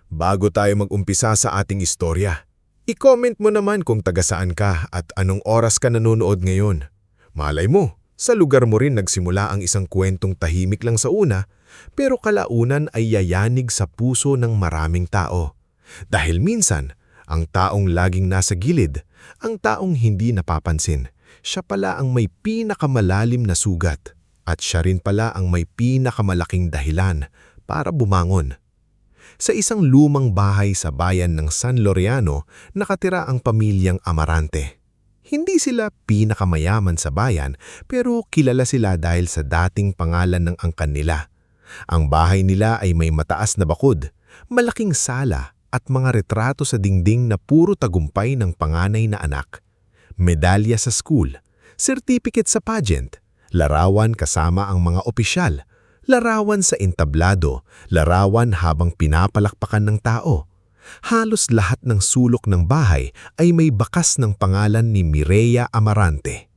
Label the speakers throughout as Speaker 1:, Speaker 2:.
Speaker 1: Bago tayo mag-umpisa sa ating istorya, i-comment mo naman kung taga saan ka at anong oras ka nanonood ngayon. Malay mo, sa lugar mo rin nagsimula ang isang kwentong tahimik lang sa una, pero kalaunan ay yayanig sa puso ng maraming tao. Dahil minsan, ang taong laging nasa gilid, ang taong hindi napapansin, siya pala ang may pinakamalalim na sugat at siya rin pala ang may pinakamalaking dahilan para bumangon. Sa isang lumang bahay sa bayan ng San Laureano, nakatira ang pamilyang Amarante. Hindi sila pinakamayaman sa bayan pero kilala sila dahil sa dating pangalan ng angkan nila. Ang bahay nila ay may mataas na bakod, malaking sala at mga retrato sa dingding na puro tagumpay ng panganay na anak. Medalya sa school, certificate sa pageant, larawan kasama ang mga opisyal, larawan sa entablado, larawan habang pinapalakpakan ng tao. Halos lahat ng sulok ng bahay ay may bakas ng pangalan ni Mireya Amarante.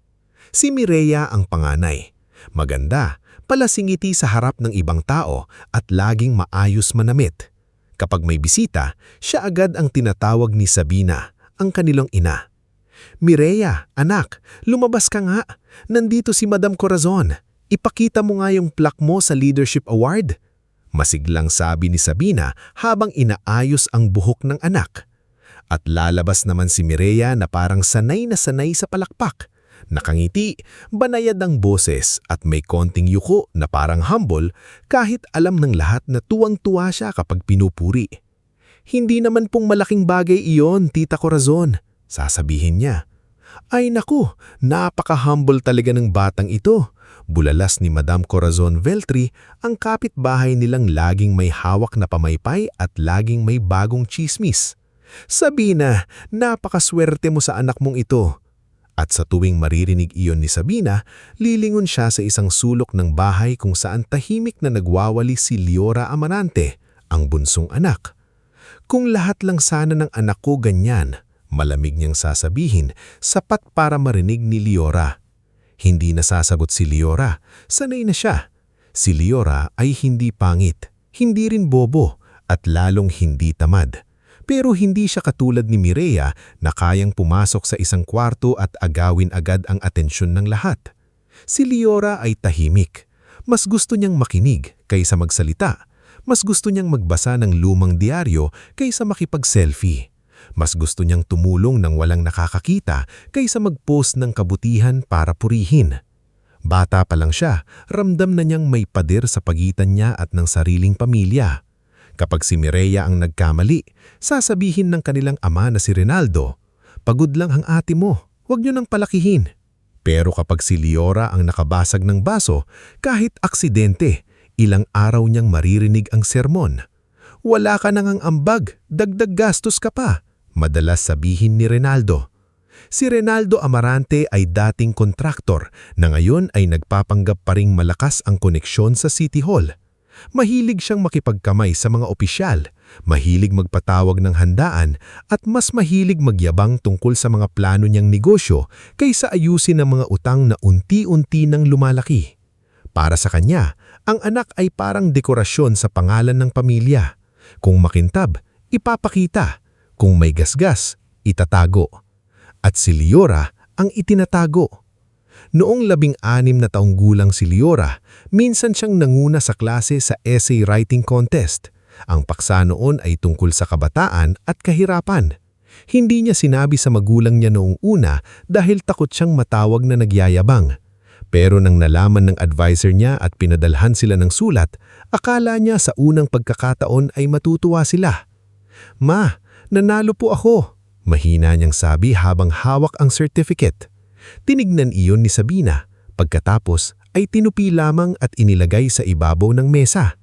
Speaker 1: Si Mireya ang panganay. Maganda, palasingiti sa harap ng ibang tao at laging maayos manamit. Kapag may bisita, siya agad ang tinatawag ni Sabina, ang kanilang ina. Mireya, anak, lumabas ka nga. Nandito si Madam Corazon. Ipakita mo nga yung plaque mo sa Leadership Award. Masiglang sabi ni Sabina habang inaayos ang buhok ng anak. At lalabas naman si Mireya na parang sanay na sanay sa palakpak. Nakangiti, banayad ang boses at may konting yuko na parang humble kahit alam ng lahat na tuwang-tuwa siya kapag pinupuri. Hindi naman pong malaking bagay iyon, Tita Corazon, sasabihin niya. Ay naku, napaka-humble talaga ng batang ito. Bulalas ni Madam Corazon Veltri, ang kapitbahay nilang laging may hawak na pamaypay at laging may bagong chismis. Sabina, napakaswerte mo sa anak mong ito. At sa tuwing maririnig iyon ni Sabina, lilingon siya sa isang sulok ng bahay kung saan tahimik na nagwawali si Liora Amarante, ang bunsong anak. Kung lahat lang sana ng anak ko ganyan, malamig niyang sasabihin, sapat para marinig ni Liora. Hindi nasasagot si Liora, sanay na siya. Si Liora ay hindi pangit, hindi rin bobo, at lalong hindi tamad. Pero hindi siya katulad ni Mireya na kayang pumasok sa isang kwarto at agawin agad ang atensyon ng lahat. Si Liora ay tahimik. Mas gusto niyang makinig kaysa magsalita. Mas gusto niyang magbasa ng lumang diaryo kaysa makipag-selfie. Mas gusto niyang tumulong ng walang nakakakita kaysa mag-post ng kabutihan para purihin. Bata pa lang siya, ramdam na niyang may pader sa pagitan niya at ng sariling pamilya. Kapag si Mireya ang nagkamali, sasabihin ng kanilang ama na si Rinaldo, "Pagod lang ang ate mo, huwag niyo nang palakihin." Pero kapag si Liora ang nakabasag ng baso, kahit aksidente, ilang araw niyang maririnig ang sermon. "Wala ka nang ambag, dagdag gastos ka pa," madalas sabihin ni Rinaldo. Si Rinaldo Amarante ay dating kontraktor na ngayon ay nagpapanggap pa ring malakas ang koneksyon sa City Hall. Mahilig siyang makipagkamay sa mga opisyal, mahilig magpatawag ng handaan at mas mahilig magyabang tungkol sa mga plano niyang negosyo kaysa ayusin ang mga utang na unti-unti nang lumalaki. Para sa kanya, ang anak ay parang dekorasyon sa pangalan ng pamilya. Kung makintab, ipapakita. Kung may gasgas, itatago. At si Liora ang itinatago. Noong 16 na taong gulang si Liora, minsan siyang nanguna sa klase sa essay writing contest. Ang paksa noon ay tungkol sa kabataan at kahirapan. Hindi niya sinabi sa magulang niya noong una dahil takot siyang matawag na nagyayabang. Pero nang nalaman ng advisor niya at pinadalhan sila ng sulat, akala niya sa unang pagkakataon ay matutuwa sila. "Ma, nanalo po ako," mahina niyang sabi habang hawak ang certificate. Tinignan iyon ni Sabina. Pagkatapos ay tinupi lamang at inilagay sa ibabaw ng mesa.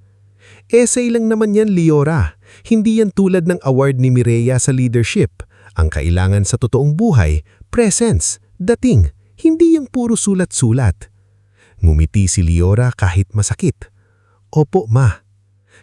Speaker 1: "Essay lang naman yan, Liora. Hindi yan tulad ng award ni Mireya sa leadership. Ang kailangan sa totoong buhay, presence, dating, hindi yung puro sulat-sulat." Ngumiti si Liora kahit masakit. "Opo, ma."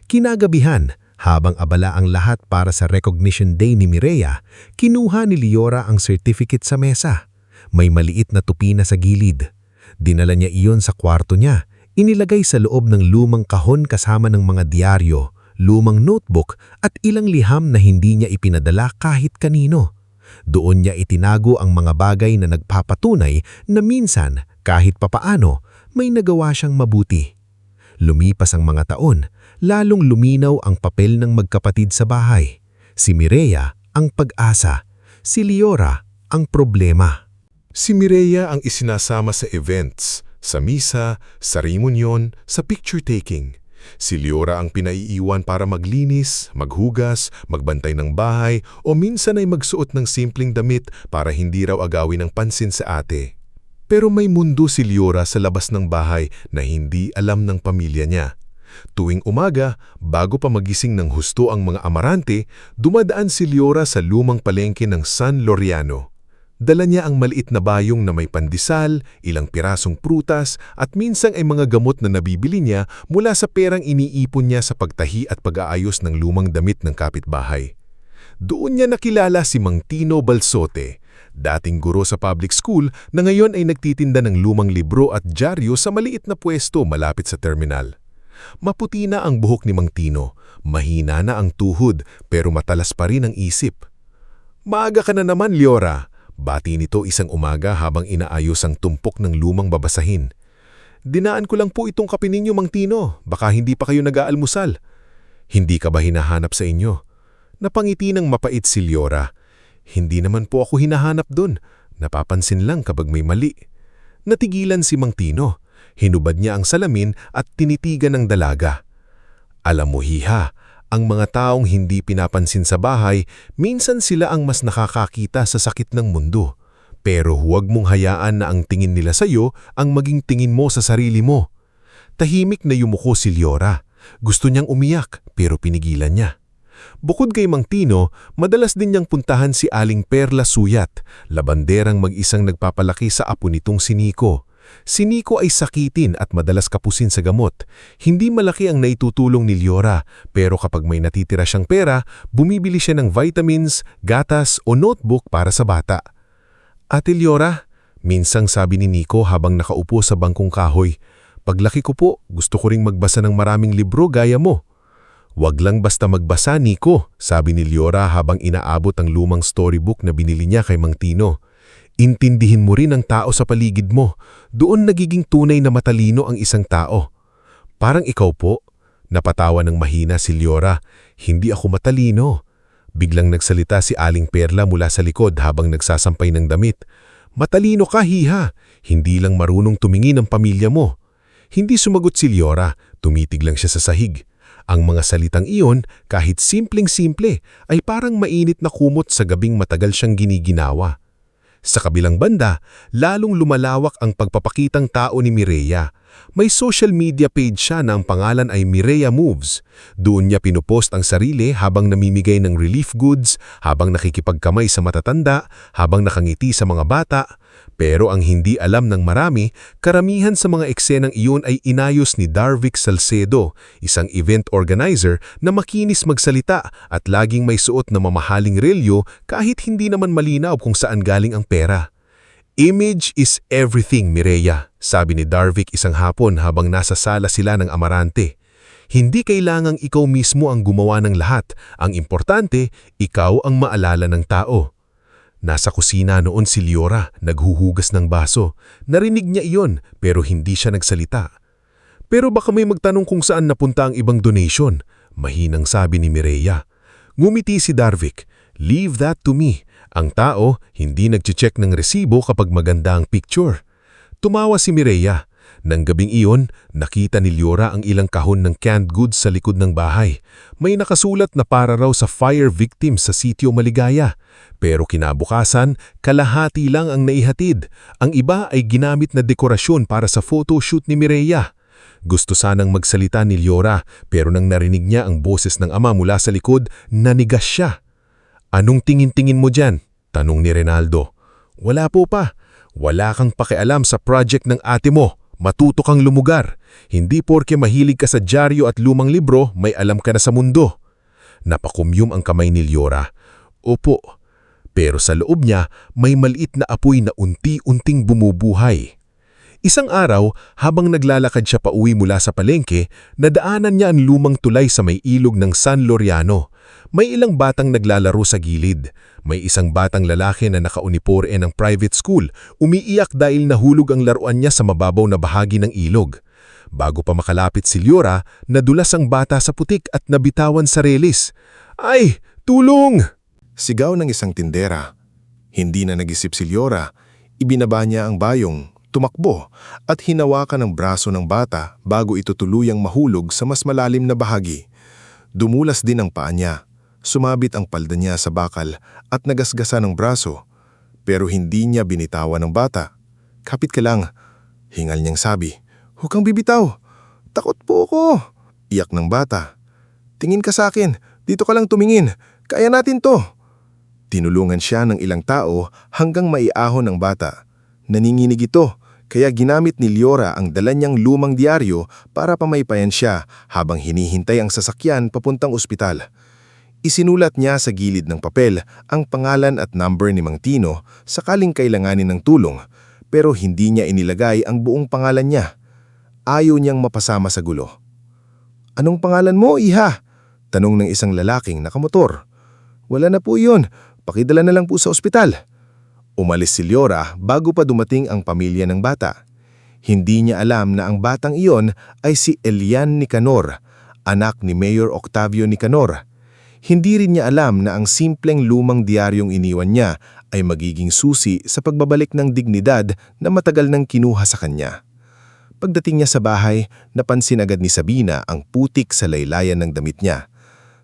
Speaker 1: Kinagabihan, habang abala ang lahat para sa recognition day ni Mireya, kinuha ni Liora ang certificate sa mesa. May maliit na tupi na sa gilid. Dinala niya iyon sa kwarto niya, inilagay sa loob ng lumang kahon kasama ng mga diaryo,
Speaker 2: lumang notebook at ilang liham na hindi niya ipinadala kahit kanino. Doon niya itinago ang mga bagay na nagpapatunay na minsan, kahit papaano, may nagawa siyang mabuti. Lumipas ang mga taon, lalong luminaw ang papel ng magkapatid sa bahay. Si Mireya ang pag-asa, si Liora ang problema.
Speaker 1: Si Mireya ang isinasama sa events, sa misa, sa reunion, sa picture-taking. Si Liora ang pinaiiwan para maglinis, maghugas, magbantay ng bahay o minsan ay magsuot ng simpleng damit para hindi raw agawin ng pansin sa ate. Pero may mundo si Liora sa labas ng bahay na hindi alam ng pamilya niya. Tuwing umaga, bago pa magising ng husto ang mga amarante, dumadaan si Liora sa lumang palengke ng San Loriano. Dala niya ang maliit na bayong na may pandesal, ilang pirasong prutas at minsan ay mga gamot na nabibili niya mula sa perang iniipon niya sa pagtahi at pag-aayos ng lumang damit ng kapitbahay. Doon niya nakilala si Mang Tino Balsote, dating guro sa public school na ngayon ay nagtitinda ng lumang libro at dyaryo sa maliit na pwesto malapit sa terminal. Maputi na ang buhok ni Mang Tino, mahina na ang tuhod pero matalas pa rin ang isip. "Maaga ka na naman, Liora," bati nito isang umaga habang inaayos ang tumpok ng lumang babasahin. "Dinaan ko lang po itong kape ninyo, Mang Tino. Baka hindi pa kayo nag-aalmusal." "Hindi ka ba hinahanap sa inyo?" Napangiti ng mapait si Liora. "Hindi naman po ako hinahanap dun. Napapansin lang kapag may mali." Natigilan si Mang Tino. Hinubad niya ang salamin at tinitigan ng dalaga. "Alam mo, Hiha, ang mga taong hindi pinapansin sa bahay, minsan sila ang mas nakakakita sa sakit ng mundo. Pero huwag mong hayaan na ang tingin nila sa iyo ang maging tingin mo sa sarili mo." Tahimik na yumuko si Liora. Gusto niyang umiyak pero pinigilan niya. Bukod kay Mang Tino, madalas din niyang puntahan si Aling Perla Suyat, labanderang mag-isang nagpapalaki sa apo nitong si Nico. Si Nico ay sakitin at madalas kapusin sa gamot. Hindi malaki ang naitutulong ni Liora, pero kapag may natitira siyang pera, bumibili siya ng vitamins, gatas o notebook para sa bata. "Ate Liora," minsang sabi ni Nico habang nakaupo sa bangkong kahoy, "paglaki ko po, gusto ko ring magbasa ng maraming libro gaya mo." "Wag lang basta magbasa, Nico," sabi ni Liora habang inaabot ang lumang storybook na binili niya kay Mang Tino. "Intindihin mo rin ang tao sa paligid mo. Doon nagiging tunay na matalino ang isang tao." "Parang ikaw po?" Napatawa ng mahina si Liora. "Hindi ako matalino." Biglang nagsalita si Aling Perla mula sa likod habang nagsasampay ng damit. "Matalino ka, Hiha. Hindi lang marunong tumingin ang pamilya mo." Hindi sumagot si Liora. Tumitig lang siya sa sahig. Ang mga salitang iyon, kahit simpleng-simple, ay parang mainit na kumot sa gabing matagal siyang giniginawa. Sa kabilang banda, lalong lumalawak ang pagpapakitang tao ni Mireya. May social media page siya na ang pangalan ay Mireya Moves. Doon niya pinupost ang sarili habang namimigay ng relief goods, habang nakikipagkamay sa matatanda, habang nakangiti sa mga bata. Pero ang hindi alam ng marami, karamihan sa mga eksenang iyon ay inayos ni Darvic Salcedo, isang event organizer na makinis magsalita at laging may suot na mamahaling relyo kahit hindi naman malinaw kung saan galing ang pera. "Image is everything, Mireya," sabi ni Darvic isang hapon habang nasa sala sila ng Amarante. "Hindi kailangang ikaw mismo ang gumawa ng lahat. Ang importante, ikaw ang maalala ng tao." Nasa kusina noon si Liora, naghuhugas ng baso. Narinig niya iyon pero hindi siya nagsalita. "Pero baka may magtanong kung saan napunta ang ibang donation," mahinang sabi ni Mireya. Ngumiti si Darvic. "Leave that to me. Ang tao, hindi nagche-check ng resibo kapag maganda ang picture." Tumawa si Mireya. Nang gabing iyon, nakita ni Liora ang ilang kahon ng canned goods sa likod ng bahay. May nakasulat na para raw sa fire victims sa Sitio Maligaya. Pero kinabukasan, kalahati lang ang naihatid. Ang iba ay ginamit na dekorasyon para sa photoshoot ni Mireya. Gusto sanang magsalita ni Liora, pero nang narinig niya ang boses ng ama mula sa likod, nanigas siya. "Anong tingin-tingin mo dyan?" tanong ni Renaldo. "Wala po pa. Wala kang pakialam sa project ng ate mo. Matuto kang lumugar. Hindi porke mahilig ka sa dyaryo at lumang libro, may alam ka na sa mundo." Napakumyum ang kamay ni Liora. "Opo." Pero sa loob niya, may maliit na apoy na unti-unting bumubuhay.
Speaker 2: Isang araw, habang naglalakad siya pauwi mula sa palengke, nadaanan niya ang lumang tulay sa may ilog ng San Loriano. May ilang batang naglalaro sa gilid. May isang batang lalaki na nakaunipore ng private school, umiiyak dahil nahulog ang laruan niya sa mababaw na bahagi ng ilog. Bago pa makalapit si Liora, nadulas ang bata sa putik at nabitawan sa relis. "Ay! Tulong!"
Speaker 1: Sigaw ng isang tindera. Hindi na nag-isip si Liora. Ibinaba niya ang bayong, tumakbo, at hinawakan ang braso ng bata bago ito tuluyang mahulog sa mas malalim na bahagi. Dumulas din ang paa niya. Sumabit ang palda niya sa bakal at nagasgasan ang braso. Pero hindi niya binitawan ang bata. "Kapit ka lang," hingal niyang sabi. "Huwag kang bibitaw. Takot po ako." Iyak ng bata. "Tingin ka sa akin. Dito ka lang tumingin. Kaya natin to." Tinulungan siya ng ilang tao hanggang maiahon ng bata. Naninginig ito, kaya ginamit ni Liora ang dala niyang lumang diaryo para pamaypayan siya habang hinihintay ang sasakyan papuntang ospital. Isinulat niya sa gilid ng papel ang pangalan at number ni Mang Tino sakaling kailanganin ng tulong, pero hindi niya inilagay ang buong pangalan niya. Ayaw niyang mapasama sa gulo. "Anong pangalan mo, iha?" tanong ng isang lalaking nakamotor. "Wala na po iyon. Pakidala na lang po sa ospital." Umalis si Liora bago pa dumating ang pamilya ng bata. Hindi niya alam na ang batang iyon ay si Elian Nicanor, anak ni Mayor Octavio Nicanor. Hindi rin niya alam na ang simpleng lumang diaryong iniwan niya ay magiging susi sa pagbabalik ng dignidad na matagal nang kinuha sa kanya. Pagdating niya sa bahay, napansin agad ni Sabina ang putik sa laylayan ng damit niya.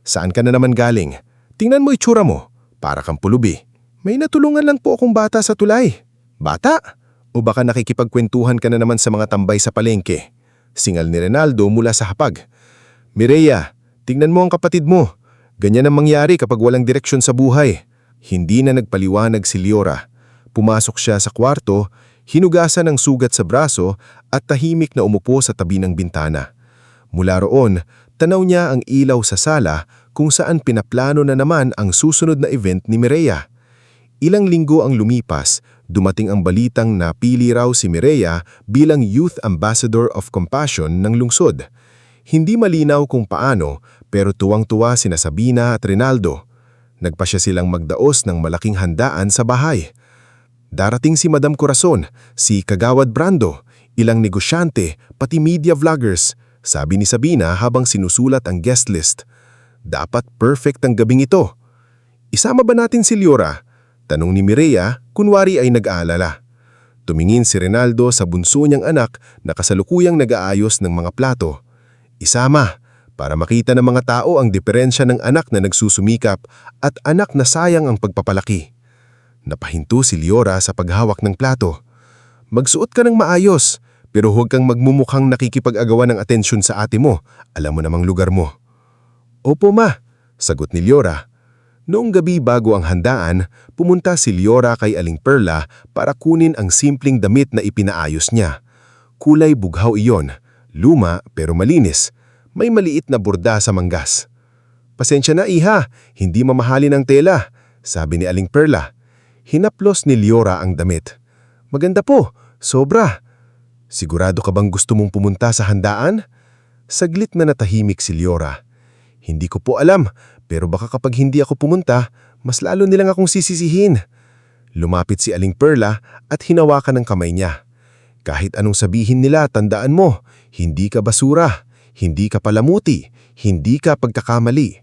Speaker 1: "Saan ka na naman galing? Tingnan mo itsura mo. Para kang pulubi." "May natulungan lang po akong bata sa tulay." "Bata? O baka nakikipagkwentuhan ka na naman sa mga tambay sa palengke?" Singal ni Renaldo mula sa hapag. "Mireya, tingnan mo ang kapatid mo. Ganyan ang mangyari kapag walang direksyon sa buhay." Hindi na nagpaliwanag si Liora. Pumasok siya sa kwarto, hinugasan ang sugat sa braso at tahimik na umupo sa tabi ng bintana. Mula roon, tanaw niya ang ilaw sa sala kung saan pinaplano na naman ang susunod na event ni Mireya. Ilang linggo ang lumipas, dumating ang balitang napili raw si Mireya bilang Youth Ambassador of Compassion ng lungsod. Hindi malinaw kung paano, pero tuwang-tuwa sina Sabina at Renaldo. Nagpasya silang magdaos ng malaking handaan sa bahay. Darating si Madam Corazon, si Kagawad Brando, ilang negosyante, pati media vloggers, sabi ni Sabina habang sinusulat ang guest list. Dapat perfect ang gabing ito. "Isama ba natin si Liora?" tanong ni Mireya, kunwari ay nag-aalala. Tumingin si Renaldo sa bunso niyang anak na kasalukuyang nag-aayos ng mga plato. "Isama, para makita ng mga tao ang diferensya ng anak na nagsusumikap at anak na sayang ang pagpapalaki." Napahinto si Liora sa paghawak ng plato. "Magsuot ka ng maayos, pero huwag kang magmumukhang nakikipag-agawan ng atensyon sa ate mo. Alam mo namang lugar mo." "Opo ma," sagot ni Liora. Noong gabi bago ang handaan, pumunta si Liora kay Aling Perla para kunin ang simpleng damit na ipinaayos niya. Kulay bughaw iyon, luma pero malinis. May maliit na borda sa manggas. "Pasensya na iha, hindi mamahalin ang tela," sabi ni Aling Perla. Hinaplos ni Liora ang damit. "Maganda po, sobra." "Sigurado ka bang gusto mong pumunta sa handaan?" Saglit na natahimik si Liora. "Hindi ko po alam, pero baka kapag hindi ako pumunta, mas lalo nilang akong sisisihin." Lumapit si Aling Perla at hinawakan ang kamay niya. "Kahit anong sabihin nila, tandaan mo, hindi ka basura, hindi ka palamuti, hindi ka pagkakamali."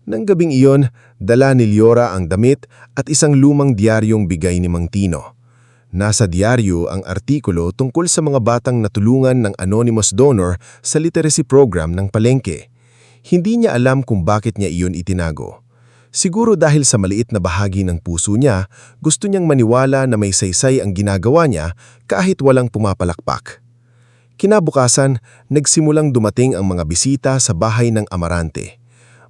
Speaker 1: Nang gabing iyon, dala ni Liora ang damit at isang lumang diaryong bigay ni Mang Tino. Nasa diaryo ang artikulo tungkol sa mga batang natulungan ng anonymous donor sa literacy program ng palengke. Hindi niya alam kung bakit niya iyon itinago. Siguro dahil sa maliit na bahagi ng puso niya, gusto niyang maniwala na may saysay ang ginagawa niya kahit walang pumapalakpak. Kinabukasan, nagsimulang dumating ang mga bisita sa bahay ng Amarante.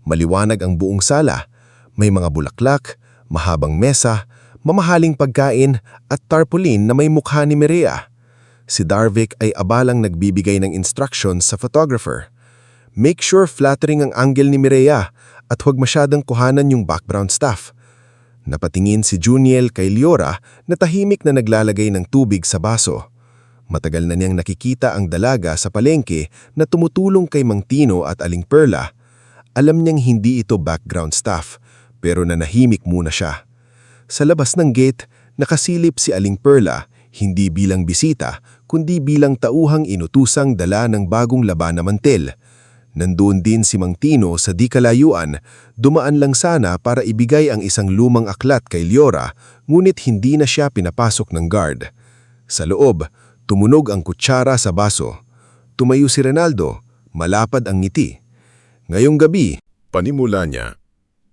Speaker 1: Maliwanag ang buong sala, may mga bulaklak, mahabang mesa, mamahaling pagkain at tarpaulin na may mukha ni Mireya. Si Darvic ay abalang nagbibigay ng instructions sa photographer. Make sure flattering ang angle ni Mireya at huwag masyadang kuhanan yung background staff. Napatingin si Juniel kay Liora na tahimik na naglalagay ng tubig sa baso.
Speaker 3: Matagal na niyang nakikita ang dalaga sa palengke na tumutulong kay Mang Tino at Aling Perla. Alam niyang hindi ito background staff, pero nanahimik muna siya. Sa labas ng gate, nakasilip si Aling Perla, hindi bilang bisita, kundi bilang tauhang inutusang dala ng bagong laban na mantel. Nandoon din si Mang Tino sa di kalayuan, dumaan lang sana para ibigay ang isang lumang aklat kay Leora, ngunit hindi na siya pinapasok ng guard. Sa loob, tumunog ang kutsara sa baso. Tumayo si Ronaldo, malapad ang ngiti. Ngayong gabi,
Speaker 4: Panimula niya,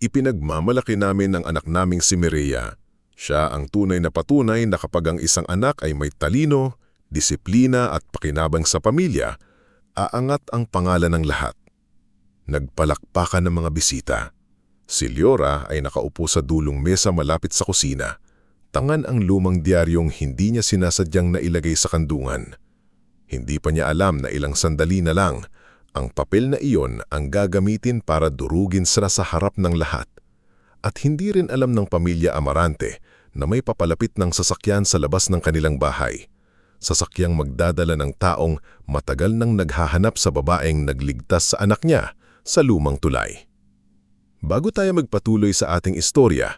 Speaker 4: ipinagmamalaki namin ang anak naming si Mireya. Siya ang tunay na patunay na kapag ang isang anak ay may talino, disiplina at pakinabang sa pamilya, aangat ang pangalan ng lahat. Nagpalakpakan ng mga bisita. Si Leora ay nakaupo sa dulong mesa malapit sa kusina. Tangan ang lumang diaryong hindi niya sinasadyang nailagay sa kandungan. Hindi pa niya alam na ilang sandali na lang, ang papel na iyon ang gagamitin para durugin sa harap ng lahat. At hindi rin alam ng pamilya Amarante na may papalapit ng sasakyan sa labas ng kanilang bahay. Sasakyang magdadala ng taong matagal nang naghahanap sa babaeng nagligtas sa anak niya sa lumang tulay. Bago tayo magpatuloy sa ating istorya,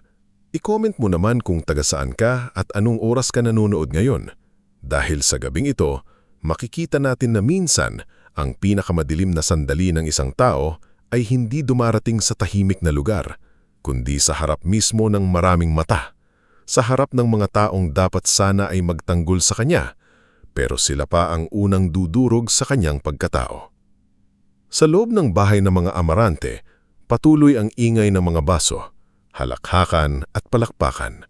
Speaker 4: i-comment mo naman kung taga-saan ka at anong oras ka nanonood ngayon. Dahil sa gabing ito, makikita natin na minsan ang pinakamadilim na sandali ng isang tao ay hindi dumarating sa tahimik na lugar, kundi sa harap mismo ng maraming mata, sa harap ng mga taong dapat sana ay magtanggol sa kanya, pero sila pa ang unang dudurog sa kanyang pagkatao. Sa loob ng bahay ng mga Amarante, patuloy ang ingay ng mga baso, halakhakan at palakpakan.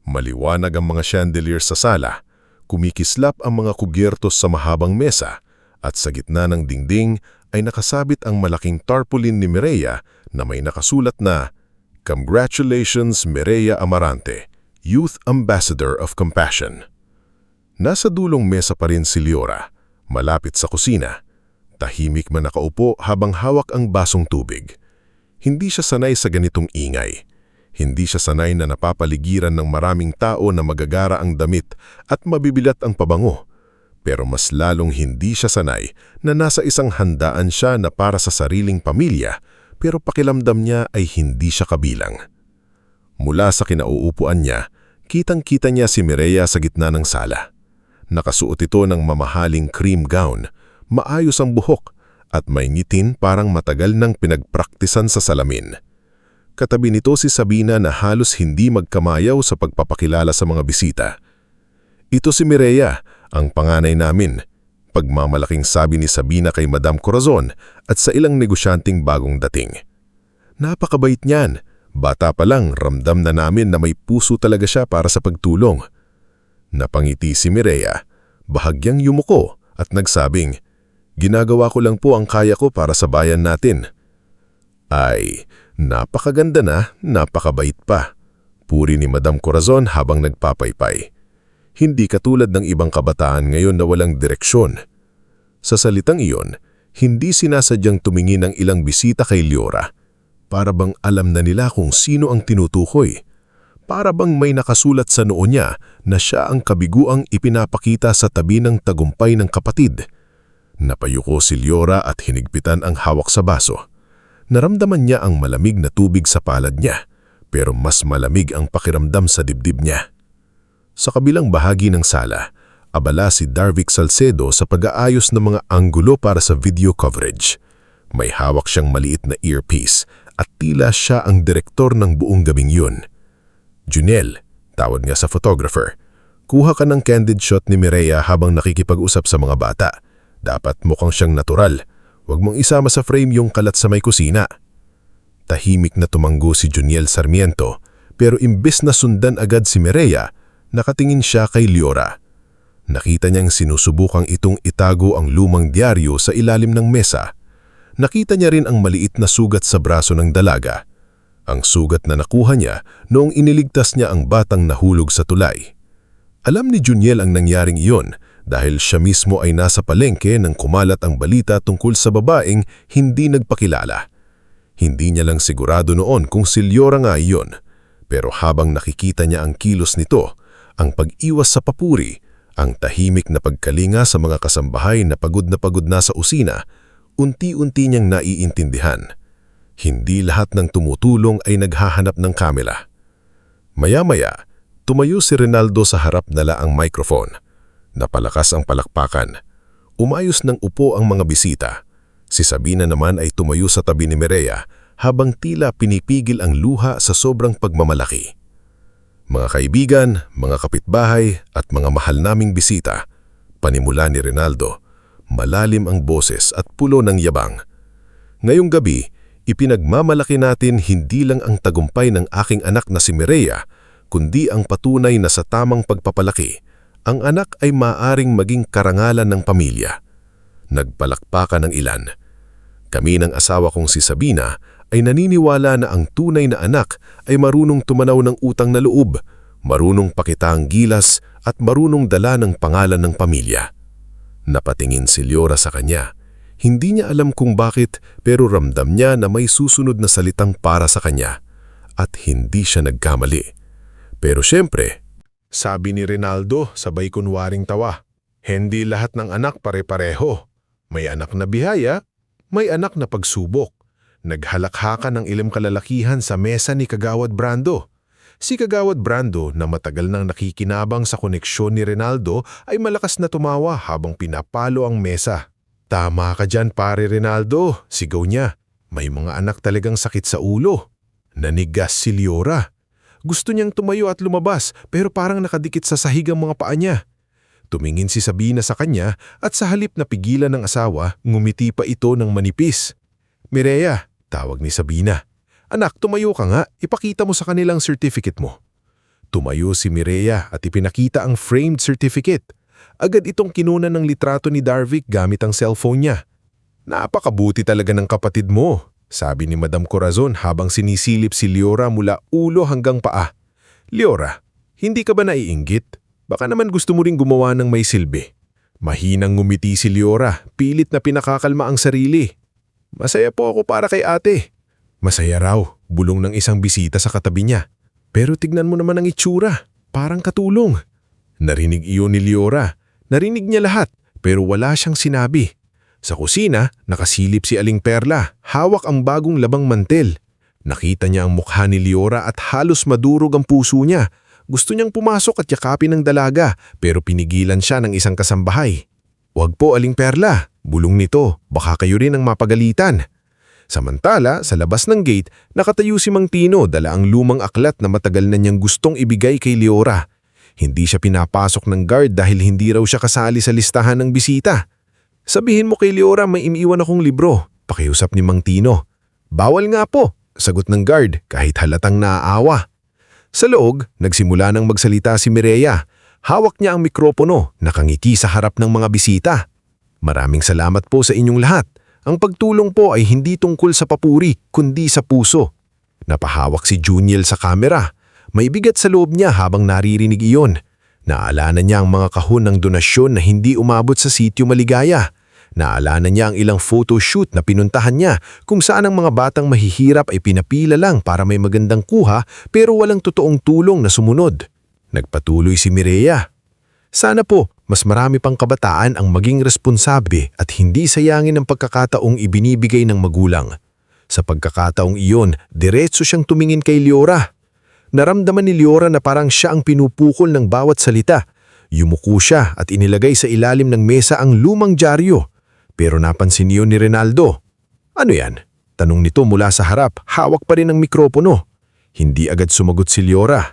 Speaker 4: Maliwanag ang mga chandelier sa sala, kumikislap ang mga kubyertos sa mahabang mesa, at sa gitna ng dingding ay nakasabit ang malaking tarpaulin ni Mireya na may nakasulat na "Congratulations Mireya Amarante, Youth Ambassador of Compassion." Nasa dulong mesa pa rin si Leora, malapit sa kusina. Tahimik man nakaupo habang hawak ang basong tubig. Hindi siya sanay sa ganitong ingay. Hindi siya sanay na napapaligiran ng maraming tao na magagara ang damit at mabibilat ang pabango. Pero mas lalong hindi siya sanay na nasa isang handaan siya na para sa sariling pamilya, pero pakiramdam niya ay hindi siya kabilang. Mula sa kinauupuan niya, kitang-kita niya si Mireya sa gitna ng sala. Nakasuot ito ng mamahaling cream gown, maayos ang buhok, at may ngitin parang matagal nang pinagpraktisan sa salamin. Katabi nito si Sabina na halos hindi magkamayaw sa pagpapakilala sa mga bisita. "Ito si Mireya, ang panganay namin," pagmamalaking sabi ni Sabina kay Madam Corazon at sa ilang negosyanteng bagong dating. "Napakabait niyan. Bata pa lang, ramdam na namin na may puso talaga siya para sa pagtulong." Napangiti si Mireya, bahagyang yumuko at nagsabing, "Ginagawa ko lang po ang kaya ko para sa bayan natin." "Ay, napakaganda na, napakabait pa," puri ni Madam Corazon habang nagpapaypay. Hindi katulad ng ibang kabataan ngayon na walang direksyon. Sa salitang iyon, hindi sinasadyang tumingin ang ilang bisita kay Leora. Para bang alam na nila kung sino ang tinutukoy. Para bang may nakasulat sa noo niya na siya ang kabiguang ipinapakita sa tabi ng tagumpay ng kapatid. Napayuko si Leora at hinigpitan ang hawak sa baso. Naramdaman niya ang malamig na tubig sa palad niya, pero mas malamig ang pakiramdam sa dibdib niya. Sa kabilang bahagi ng sala, abala si Darvic Salcedo sa pag-aayos ng mga anggulo para sa video coverage. May hawak siyang maliit na earpiece at tila siya ang direktor ng buong gabing yun. "Juniel," tawag niya sa photographer, "kuha ka ng candid shot ni Mireya habang nakikipag-usap sa mga bata. Dapat mukhang siyang natural. Huwag mong isama sa frame yung kalat sa may kusina." Tahimik na tumanggo si Juniel Sarmiento, pero imbes na sundan agad si Mireya, nakatingin siya kay Leora. Nakita niyang sinusubukang itong itago ang lumang diaryo sa ilalim ng mesa. Nakita niya rin ang maliit na sugat sa braso ng dalaga. Ang sugat na nakuha niya noong iniligtas niya ang batang nahulog sa tulay. Alam ni Juniel ang nangyaring iyon dahil siya mismo ay nasa palengke nang kumalat ang balita tungkol sa babaeng hindi nagpakilala. Hindi niya lang sigurado noon kung si Leora nga iyon, pero habang nakikita niya ang kilos nito, ang pag-iwas sa papuri Ang tahimik na pagkalinga sa mga kasambahay na pagod na sa usina, unti-unti niyang naiintindihan. Hindi lahat ng tumutulong ay naghahanap ng kamera. Maya-maya, tumayo si Rinaldo sa harap nila ang microphone. Napalakas ang palakpakan. Umayos ng upo ang mga bisita. Si Sabina naman ay tumayo sa tabi ni Mireya habang tila pinipigil ang luha sa sobrang pagmamalaki. Mga kaibigan, mga kapitbahay at mga mahal naming bisita, panimula ni Rinaldo, malalim ang boses at pulo ng yabang. Ngayong gabi, ipinagmamalaki natin hindi lang ang tagumpay ng aking anak na si Mireya, kundi ang patunay na sa tamang pagpapalaki, ang anak ay maaring maging karangalan ng pamilya. Nagpalakpakan ng ilan. Kami ng asawa kong si Sabina ay naniniwala na ang tunay na anak ay marunong tumanaw ng utang na loob, marunong pakita ang gilas at marunong dala ng pangalan ng pamilya. Napatingin si Liora sa kanya. Hindi niya alam kung bakit pero ramdam niya na may susunod na salitang para sa kanya at hindi siya nagkamali. Pero syempre,
Speaker 1: Sabi ni Rinaldo sabay kunwaring tawa, hindi lahat ng anak pare-pareho. May anak na bihaya, may anak na pagsubok. Naghalakhakan ng ilim kalalakihan sa mesa ni Kagawad Brando. Si Kagawad Brando na matagal nang nakikinabang sa koneksyon ni Rinaldo ay malakas na tumawa habang pinapalo ang mesa. Tama ka dyan pare Rinaldo, sigaw niya. May mga anak talagang sakit sa ulo. Nanigas si Liora. Gusto niyang tumayo at lumabas pero parang nakadikit sa sahig ang mga paa niya. Tumingin si Sabina sa kanya at sa halip na pigilan ng asawa, ngumiti pa ito ng manipis. Mireya, tawag ni Sabina. Anak, tumayo ka nga, ipakita mo sa kanilang certificate mo. Tumayo si Mireya at ipinakita ang framed certificate. Agad itong kinunan ng litrato ni Darvic gamit ang cellphone niya. Napakabuti talaga ng kapatid mo, sabi ni Madam Corazon habang sinisilip si Liora mula ulo hanggang paa. Liora, hindi ka ba naiinggit? Baka naman gusto mo ring gumawa ng may silbi. Mahinang ngumiti si Liora, pilit na pinakakalma ang sarili. Masaya po ako para kay ate. Masaya raw, bulong ng isang bisita sa katabi niya. Pero tignan mo naman ang itsura, parang katulong. Narinig iyon ni Liora. Narinig niya lahat, pero wala siyang sinabi. Sa kusina, nakasilip si Aling Perla, hawak ang bagong labang mantel. Nakita niya ang mukha ni Liora at halos madurog ang puso niya. Gusto niyang pumasok at yakapin ng dalaga, pero pinigilan siya ng isang kasambahay. Huwag po Aling Perla, bulong nito, baka kayo rin ang mapagalitan. Samantala, sa labas ng gate, nakatayo si Mang Tino dala ang lumang aklat na matagal na niyang gustong ibigay kay Liora. Hindi siya pinapasok ng guard dahil hindi raw siya kasali sa listahan ng bisita. Sabihin mo kay Liora may iniwan akong libro, pakiusap ni Mang Tino. Bawal nga po, sagot ng guard kahit halatang naaawa. Sa loob, nagsimula nang magsalita si Mireya. Hawak niya ang mikropono, nakangiti sa harap ng mga bisita. Maraming salamat po sa inyong lahat. Ang pagtulong po ay hindi tungkol sa papuri, kundi sa puso. Napahawak si Juniel sa kamera. May bigat sa loob niya habang naririnig iyon. Naalala niya ang mga kahon ng donasyon na hindi umabot sa sitio Maligaya. Naalala niya ang ilang photoshoot na pinuntahan niya kung saan ang mga batang mahihirap ay pinapila lang para may magandang kuha pero walang totoong tulong na sumunod. Nagpatuloy si Mireya. Sana po, mas marami pang kabataan ang maging responsable at hindi sayangin ang pagkakataong ibinibigay ng magulang. Sa pagkakataong iyon, diretso siyang tumingin kay Liora. Naramdaman ni Liora na parang siya ang pinupukol ng bawat salita. Yumuko siya at inilagay sa ilalim ng mesa ang lumang dyaryo. Pero napansin niyo ni Rinaldo. Ano yan? Tanong nito mula sa harap, hawak pa rin ang mikropono. Hindi agad sumagot si Liora.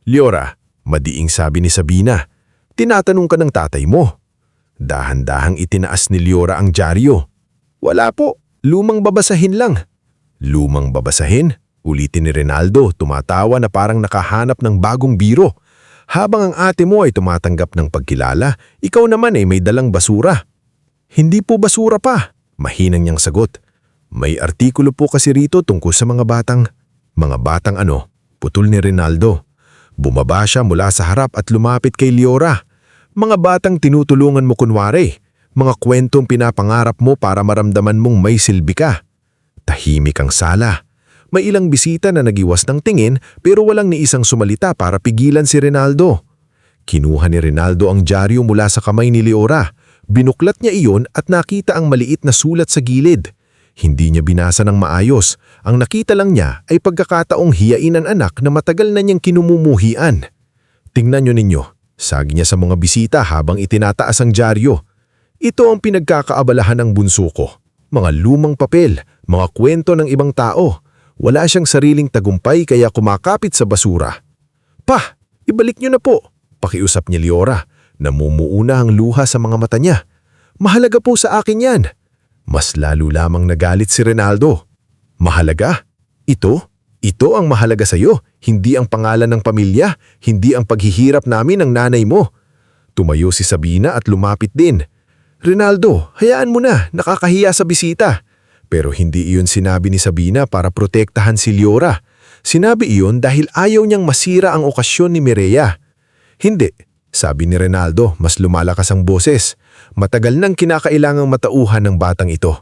Speaker 1: Liora, madiing sabi ni Sabina, tinatanong ka ng tatay mo. Dahan-dahang itinaas ni Liora ang dyaryo. Wala po, lumang babasahin lang. Lumang babasahin? Ulitin ni Rinaldo, tumatawa na parang nakahanap ng bagong biro. Habang ang ate mo ay tumatanggap ng pagkilala, ikaw naman ay may dalang basura. Hindi po basura pa, mahinang niyang sagot. May artikulo po kasi rito tungkol sa mga batang. Mga batang ano? Putol ni Rinaldo. Bumaba siya mula sa harap at lumapit kay Liora. Mga batang tinutulungan mo kunwari. Mga kwentong pinapangarap mo para maramdaman mong may silbi ka. Tahimik ang sala. May ilang bisita na nagiwas ng tingin pero walang ni isang sumalita para pigilan si Rinaldo.
Speaker 2: Kinuha ni Rinaldo ang dyaryo mula sa kamay ni Leora. Binuklat niya iyon at nakita ang maliit na sulat sa gilid. Hindi niya binasa ng maayos. Ang nakita lang niya ay pagkakataong hiyain ang anak na matagal na niyang kinumumuhian. Tingnan niyo ninyo, sabi niya sa mga bisita habang itinataas ang dyaryo. Ito ang pinagkakaabalahan ng bunso ko. Mga lumang papel, mga kwento ng ibang tao. Wala siyang sariling tagumpay kaya kumakapit sa basura. Pa, ibalik niyo na po, pakiusap ni Leora. Namumuuna ang luha sa mga mata niya. Mahalaga po sa akin yan. Mas lalo lamang nagalit si Rinaldo. Mahalaga? Ito? Ito ang mahalaga sa iyo, hindi ang pangalan ng pamilya, hindi ang paghihirap namin ng nanay mo. Tumayo si Sabina at lumapit din. Rinaldo, hayaan mo na, nakakahiya sa bisita. Pero hindi iyon sinabi ni Sabina para protektahan si Leora. Sinabi iyon dahil ayaw niyang masira ang okasyon ni Mireya. Hindi, sabi ni Rinaldo, mas lumalakas ang boses. Matagal nang kinakailangang matauhan ng batang ito.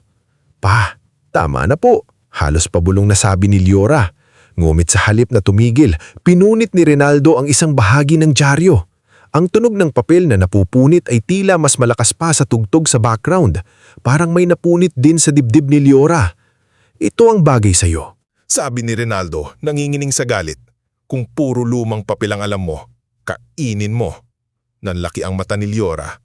Speaker 2: Pa, tama na po. Halos pabulong na sabi ni Leora. Ngumit sa halip na tumigil, pinunit ni Rinaldo ang isang bahagi ng dyaryo. Ang tunog ng papel na napupunit ay tila mas malakas pa sa tugtog sa background. Parang may napunit din sa dibdib ni Leora. Ito ang bagay sa iyo.
Speaker 4: Sabi ni Rinaldo, nangingining sa galit. Kung puro lumang papel ang alam mo, kainin mo. Nanlaki ang mata ni Leora.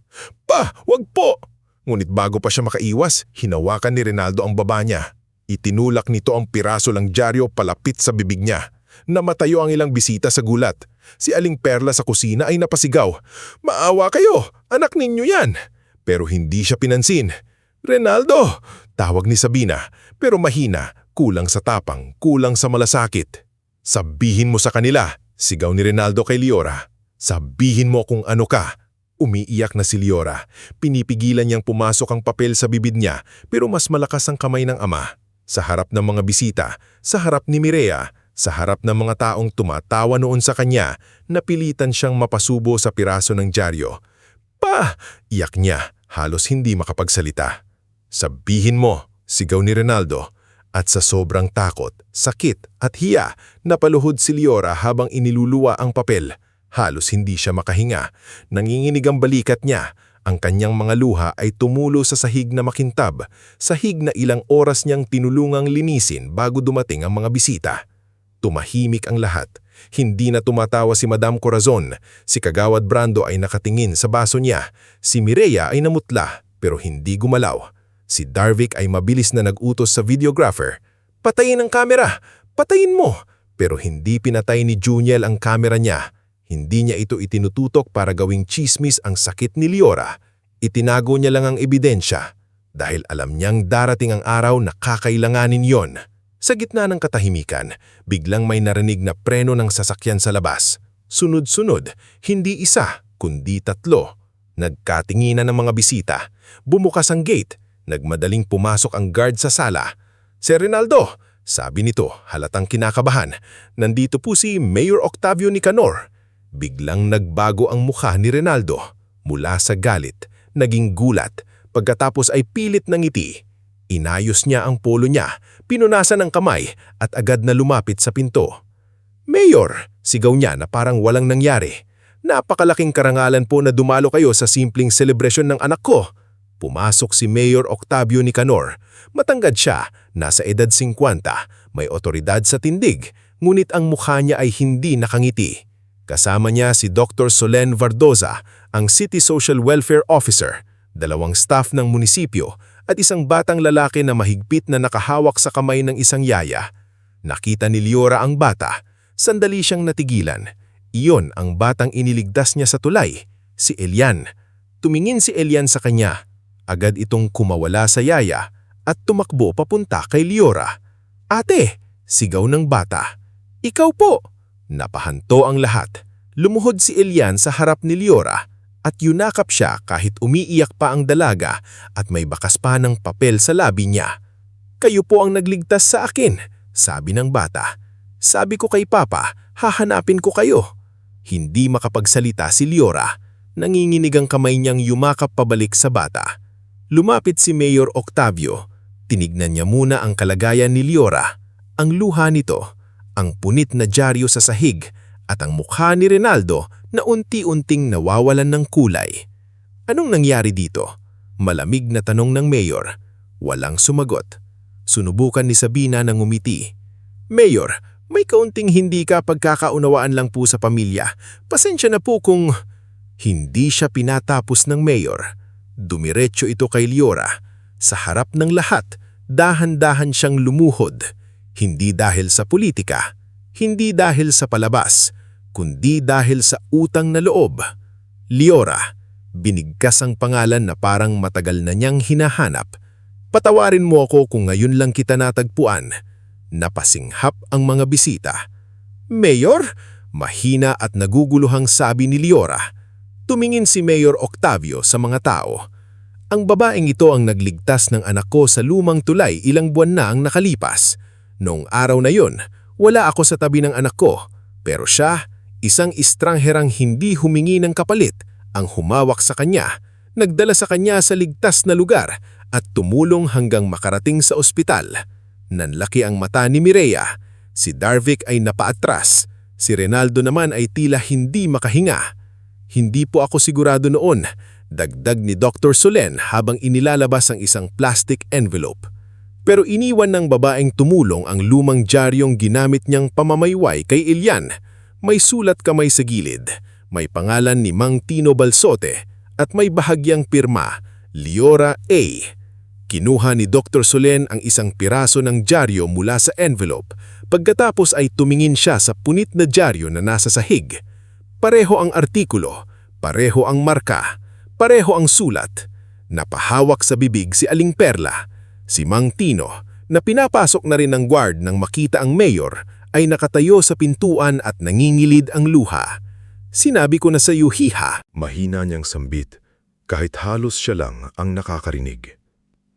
Speaker 4: Pa, wag po! Ngunit bago pa siya makaiwas, hinawakan ni Rinaldo ang baba niya. Itinulak nito ang piraso ng dyaryo palapit sa bibig niya. Namatayo ang ilang bisita sa gulat. Si Aling Perla sa kusina ay napasigaw. Maawa kayo, anak ninyo yan. Pero hindi siya pinansin. Rinaldo! Tawag ni Sabina, pero mahina, kulang sa tapang, kulang sa malasakit. Sabihin mo sa kanila, sigaw ni Rinaldo kay Leora. Sabihin mo kung ano ka. Umiiyak na si Leora. Pinipigilan niyang pumasok ang papel sa bibig niya, pero mas malakas ang kamay ng ama. Sa harap ng mga bisita, sa harap ni Mireya, sa harap ng mga taong tumatawa noon sa kanya, napilitan siyang mapasubo sa piraso ng dyaryo. Pa! Iyak niya, halos hindi makapagsalita. Sabihin mo, sigaw ni Rinaldo. At sa sobrang takot, sakit at hiya, napaluhod si Leora habang iniluluwa ang papel. Halos hindi siya makahinga. Nanginginig ang balikat niya. Ang kanyang mga luha ay tumulo sa sahig na makintab, sahig na ilang oras niyang tinulungang linisin bago dumating ang mga bisita. Tumahimik ang lahat. Hindi na tumatawa si Madam Corazon. Si Kagawad Brando ay nakatingin sa baso niya. Si Mireya ay namutla pero hindi gumalaw. Si Darvic ay mabilis na nag-utos sa videographer. Patayin ang kamera! Patayin mo! Pero hindi pinatay ni Juniel ang kamera niya. Hindi niya ito itinututok para gawing chismis ang sakit ni Leora. Itinago niya lang ang ebidensya dahil alam niyang darating ang araw na kakailanganin yon. Sa gitna ng katahimikan, biglang may narinig na preno ng sasakyan sa labas. Sunod-sunod, hindi isa, kundi 3. Nagkatinginan ng mga bisita. Bumukas ang gate. Nagmadaling pumasok ang guard sa sala. Sir Rinaldo, sabi nito, halatang kinakabahan. Nandito po si Mayor Octavio Nicanor. Biglang nagbago ang mukha ni Rinaldo. Mula sa galit, naging gulat, pagkatapos ay pilit ng ngiti. Inayos niya ang polo niya, pinunasan ang kamay at agad na lumapit sa pinto. Mayor, sigaw niya na parang walang nangyari. Napakalaking karangalan po na dumalo kayo sa simpleng selebrasyon ng anak ko. Pumasok si Mayor Octavio Nicanor. Matangkad siya, nasa edad 50, may otoridad sa tindig, ngunit ang mukha niya ay hindi nakangiti. Kasama niya si Dr. Solen Vardoza, ang City Social Welfare Officer, 2 staff ng munisipyo at isang batang lalaki na mahigpit na nakahawak sa kamay ng isang yaya. Nakita ni Leora ang bata. Sandali siyang natigilan. Iyon ang batang iniligtas niya sa tulay, si Elian. Tumingin si Elian sa kanya. Agad itong kumawala sa yaya at tumakbo papunta kay Leora. Ate, sigaw ng bata. Ikaw po! Napahanto ang lahat. Lumuhod si Elian sa harap ni Leora at yunakap siya kahit umiiyak pa ang dalaga at may bakas pa ng papel sa labi niya. Kayo po ang nagligtas sa akin, sabi ng bata. Sabi ko kay Papa, hahanapin ko kayo. Hindi makapagsalita si Leora. Nanginginig ang kamay niyang yumakap pabalik sa bata. Lumapit si Mayor Octavio. Tinignan niya muna ang kalagayan ni Leora. Ang luha nito, ang punit na dyaryo sa sahig at ang mukha ni Rinaldo
Speaker 2: na unti-unting nawawalan ng kulay. Anong nangyari dito? Malamig na tanong ng mayor. Walang sumagot. Sunubukan ni Sabina ng ngumiti. Mayor, may kaunting hindi ka pagkakaunawaan lang po sa pamilya. Pasensya na po kung... Hindi siya pinatapos ng mayor. Dumiretso ito kay Liora. Sa harap ng lahat, dahan-dahan siyang lumuhod. Hindi dahil sa politika, hindi dahil sa palabas, kundi dahil sa utang na loob. Liora, binigkas ang pangalan na parang matagal na niyang hinahanap. Patawarin mo ako kung ngayon lang kita natagpuan. Napasinghap ang mga bisita. Mayor? Mahina at naguguluhang sabi ni Liora. Tumingin si Mayor Octavio sa mga tao. Ang babaeng ito ang nagligtas ng anak ko sa lumang tulay ilang buwan na ang nakalipas. Noong araw na yun, wala ako sa tabi ng anak ko. Pero siya, isang estrangherang hindi humingi ng kapalit, ang humawak sa kanya, nagdala sa kanya sa ligtas na lugar at tumulong hanggang makarating sa ospital. Nanlaki ang mata ni Mireya. Si Darvic ay napaatras. Si Renaldo naman ay tila hindi makahinga. Hindi po ako sigurado noon, dagdag ni Dr. Solen habang inilalabas ang isang plastic envelope. Pero iniwan ng babaeng tumulong ang lumang diaryong ginamit niyang pamamayway kay Ilian. May sulat kamay sa gilid, may pangalan ni Mang Tino Balsote at may bahagyang pirma, Liora A. Kinuha ni Dr. Solen ang isang piraso ng dyaryo mula sa envelope. Pagkatapos ay tumingin siya sa punit na dyaryo na nasa sahig. Pareho ang artikulo, pareho ang marka, pareho ang sulat. Napahawak sa bibig si Aling Perla. Si Mang Tino, na pinapasok na rin ng guard nang makita ang mayor, ay nakatayo sa pintuan at nangingilid ang luha. Sinabi ko na sa iyo, hiha.
Speaker 4: Mahina niyang sambit, kahit halos siya lang ang nakakarinig.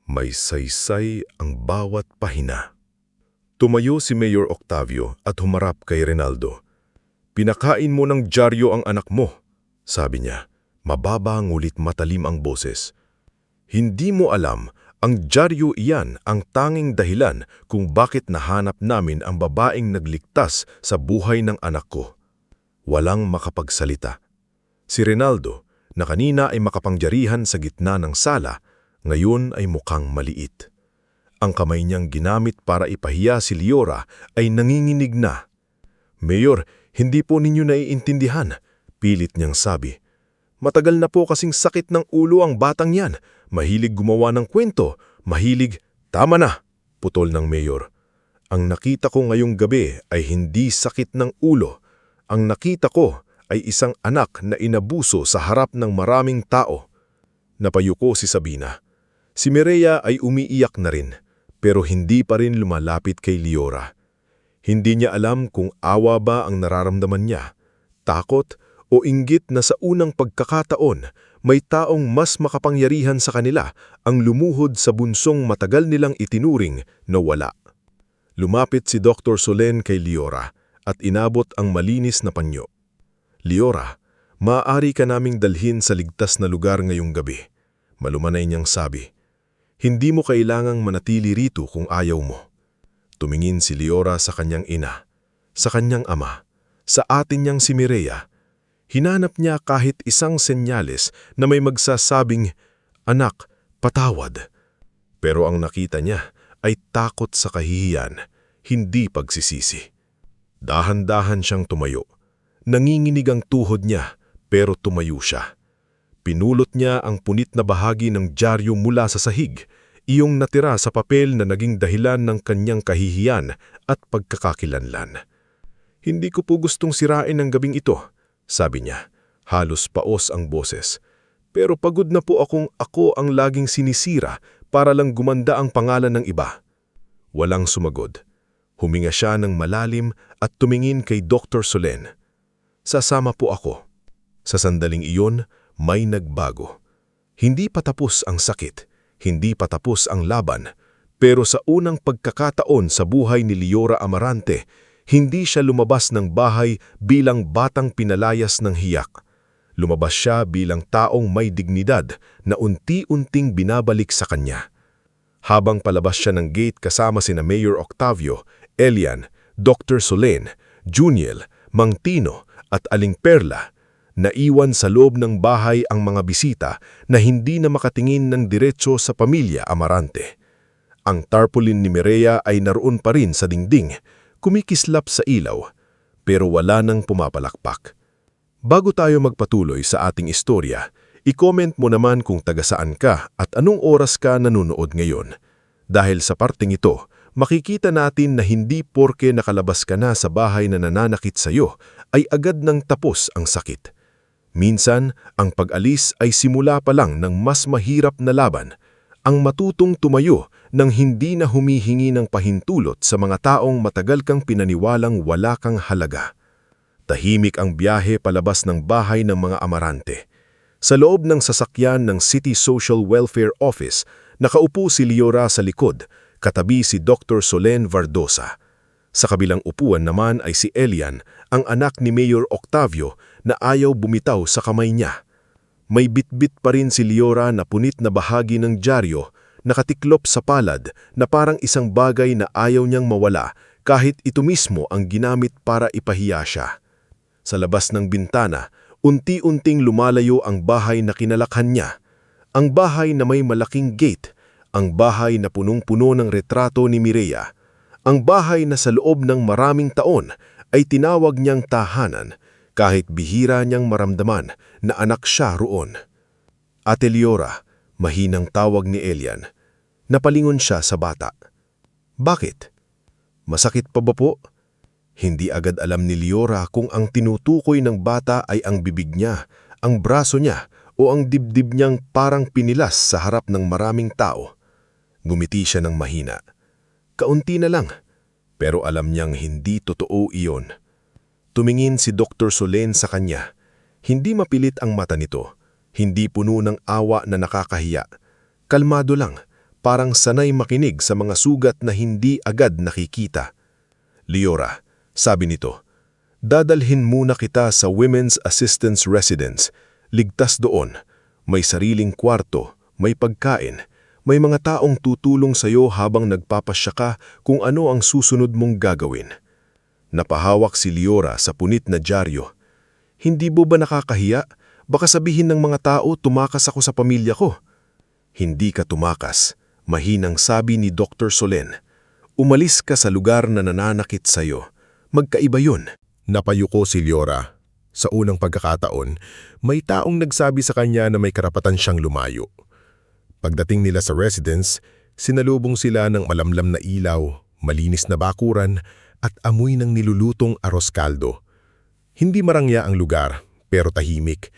Speaker 4: May saysay ang bawat pahina. Tumayo si Mayor Octavio at humarap kay Renaldo. Pinakain mo ng dyaryo ang anak mo, sabi niya. Mababa ngulit matalim ang boses. Hindi mo alam, ang dyaryo iyan ang tanging dahilan kung bakit nahanap namin ang babaeng nagligtas sa buhay ng anak ko. Walang makapagsalita. Si Renaldo, na kanina ay makapangyarihan sa gitna ng sala, ngayon ay mukhang maliit. Ang kamay niyang ginamit para ipahiya si Liora ay nanginginig na. Mayor, hindi po ninyo naiintindihan, pilit niyang sabi. Matagal na po kasing sakit ng ulo ang batang yan. Mahilig gumawa ng kwento, mahilig... Tama na, putol ng mayor. Ang nakita ko ngayong gabi ay hindi sakit ng ulo. Ang nakita ko ay isang anak na inabuso sa harap ng maraming tao. Napayuko si Sabina. Si Mireya ay umiiyak na rin, pero hindi pa rin lumalapit kay Liora. Hindi niya alam kung awa ba ang nararamdaman niya, takot o inggit na sa unang pagkakataon may taong mas makapangyarihan sa kanila ang lumuhod sa bunsong matagal nilang itinuring na wala. Lumapit si Dr. Solen kay Liora at inabot ang malinis na panyo. Liora, maaari ka naming dalhin sa ligtas na lugar ngayong gabi. Malumanay niyang sabi. Hindi mo kailangang manatili rito kung ayaw mo. Tumingin si Liora sa kanyang ina, sa kanyang ama, sa atin niyang si Mireya. Hinanap niya kahit isang senyales na may magsasabing, Anak, patawad. Pero ang nakita niya ay takot sa kahihiyan, hindi pagsisisi. Dahan-dahan siyang tumayo. Nanginginig ang tuhod niya, pero tumayo siya. Pinulot niya ang punit na bahagi ng dyaryo mula sa sahig, iyong natira sa papel na naging dahilan ng kanyang kahihiyan at pagkakakilanlan. Hindi ko po gustong sirain ang gabing ito, sabi niya. Halos paos ang boses. Pero pagod na po akong ako ang laging sinisira para lang gumanda ang pangalan ng iba. Walang sumagod. Huminga siya ng malalim at tumingin kay Dr. Solen. Sasama po ako. Sa sandaling iyon, may nagbago. Hindi pa tapos ang sakit. Hindi pa tapos ang laban, pero sa unang pagkakataon sa buhay ni Liora Amarante, hindi siya lumabas ng bahay bilang batang pinalayas ng hiyak. Lumabas siya bilang taong may dignidad na unti-unting binabalik sa kanya. Habang palabas siya ng gate kasama sina Mayor Octavio, Elian, Dr. Solen, Juniel, Mang Tino at Aling Perla,
Speaker 3: naiwan sa loob ng bahay ang mga bisita na hindi na makatingin ng diretso sa pamilya Amarante. Ang tarpaulin ni Mireya ay naroon pa rin sa dingding, kumikislap sa ilaw, pero wala nang pumapalakpak. Bago tayo magpatuloy sa ating istorya, i-comment mo naman kung taga-saan ka at anong oras ka nanonood ngayon. Dahil sa parteng ito, makikita natin na hindi porke nakalabas ka na sa bahay na nananakit sa iyo ay agad nang tapos ang sakit. Minsan, ang pag-alis ay simula pa lang ng mas mahirap na laban, ang matutong tumayo nang hindi na humihingi ng pahintulot sa mga taong matagal kang pinaniwalang wala kang halaga. Tahimik ang biyahe palabas ng bahay ng mga Amarante. Sa loob ng sasakyan ng City Social Welfare Office, nakaupo si Liora sa likod, katabi si Dr. Solen Vardosa. Sa kabilang upuan naman ay si Elian, ang anak ni Mayor Octavio na ayaw bumitaw sa kamay niya. May bitbit pa rin si Liora na punit na bahagi ng dyaryo, nakatiklop sa palad na parang isang bagay na ayaw niyang mawala kahit ito mismo ang ginamit para ipahiya siya. Sa labas ng bintana, unti-unting lumalayo ang bahay na kinalakhan niya. Ang bahay na may malaking gate, ang bahay na punong-puno ng retrato ni Mireya, ang bahay na sa loob ng maraming taon ay tinawag niyang tahanan kahit bihira niyang maramdaman na anak siya roon. Ate Liora, mahinang tawag ni Elian. Napalingon siya sa bata. Bakit? Masakit pa ba po? Hindi agad alam ni Liora kung ang tinutukoy ng bata ay ang bibig niya, ang braso niya o ang dibdib niyang parang pinilas sa harap ng maraming tao. Gumiti siya ng mahina. Kaunti na lang, pero alam niyang hindi totoo iyon. Tumingin si Dr. Solen sa kanya. Hindi mapilit ang mata nito, hindi puno ng awa na nakakahiya. Kalmado lang, parang sanay makinig sa mga sugat na hindi agad nakikita. Liora, sabi nito, dadalhin muna kita sa Women's Assistance Residence. Ligtas doon, may sariling kwarto, may pagkain, may mga taong tutulong sa iyo habang nagpapasya ka kung ano ang susunod mong gagawin. Napahawak si Liora sa punit na dyaryo. Hindi mo ba nakakahiya? Baka sabihin ng mga tao tumakas ako sa pamilya ko. Hindi ka tumakas, mahinang sabi ni Dr. Solen. Umalis ka sa lugar na nananakit sa iyo. Magkaiba yun.
Speaker 1: Napayuko si Liora. Sa unang pagkakataon, may taong nagsabi sa kanya na may karapatan siyang lumayo. Pagdating nila sa residence, sinalubong sila ng malamlam na ilaw, malinis na bakuran, at amoy ng nilulutong aros kaldo. Hindi marangya ang lugar, pero tahimik.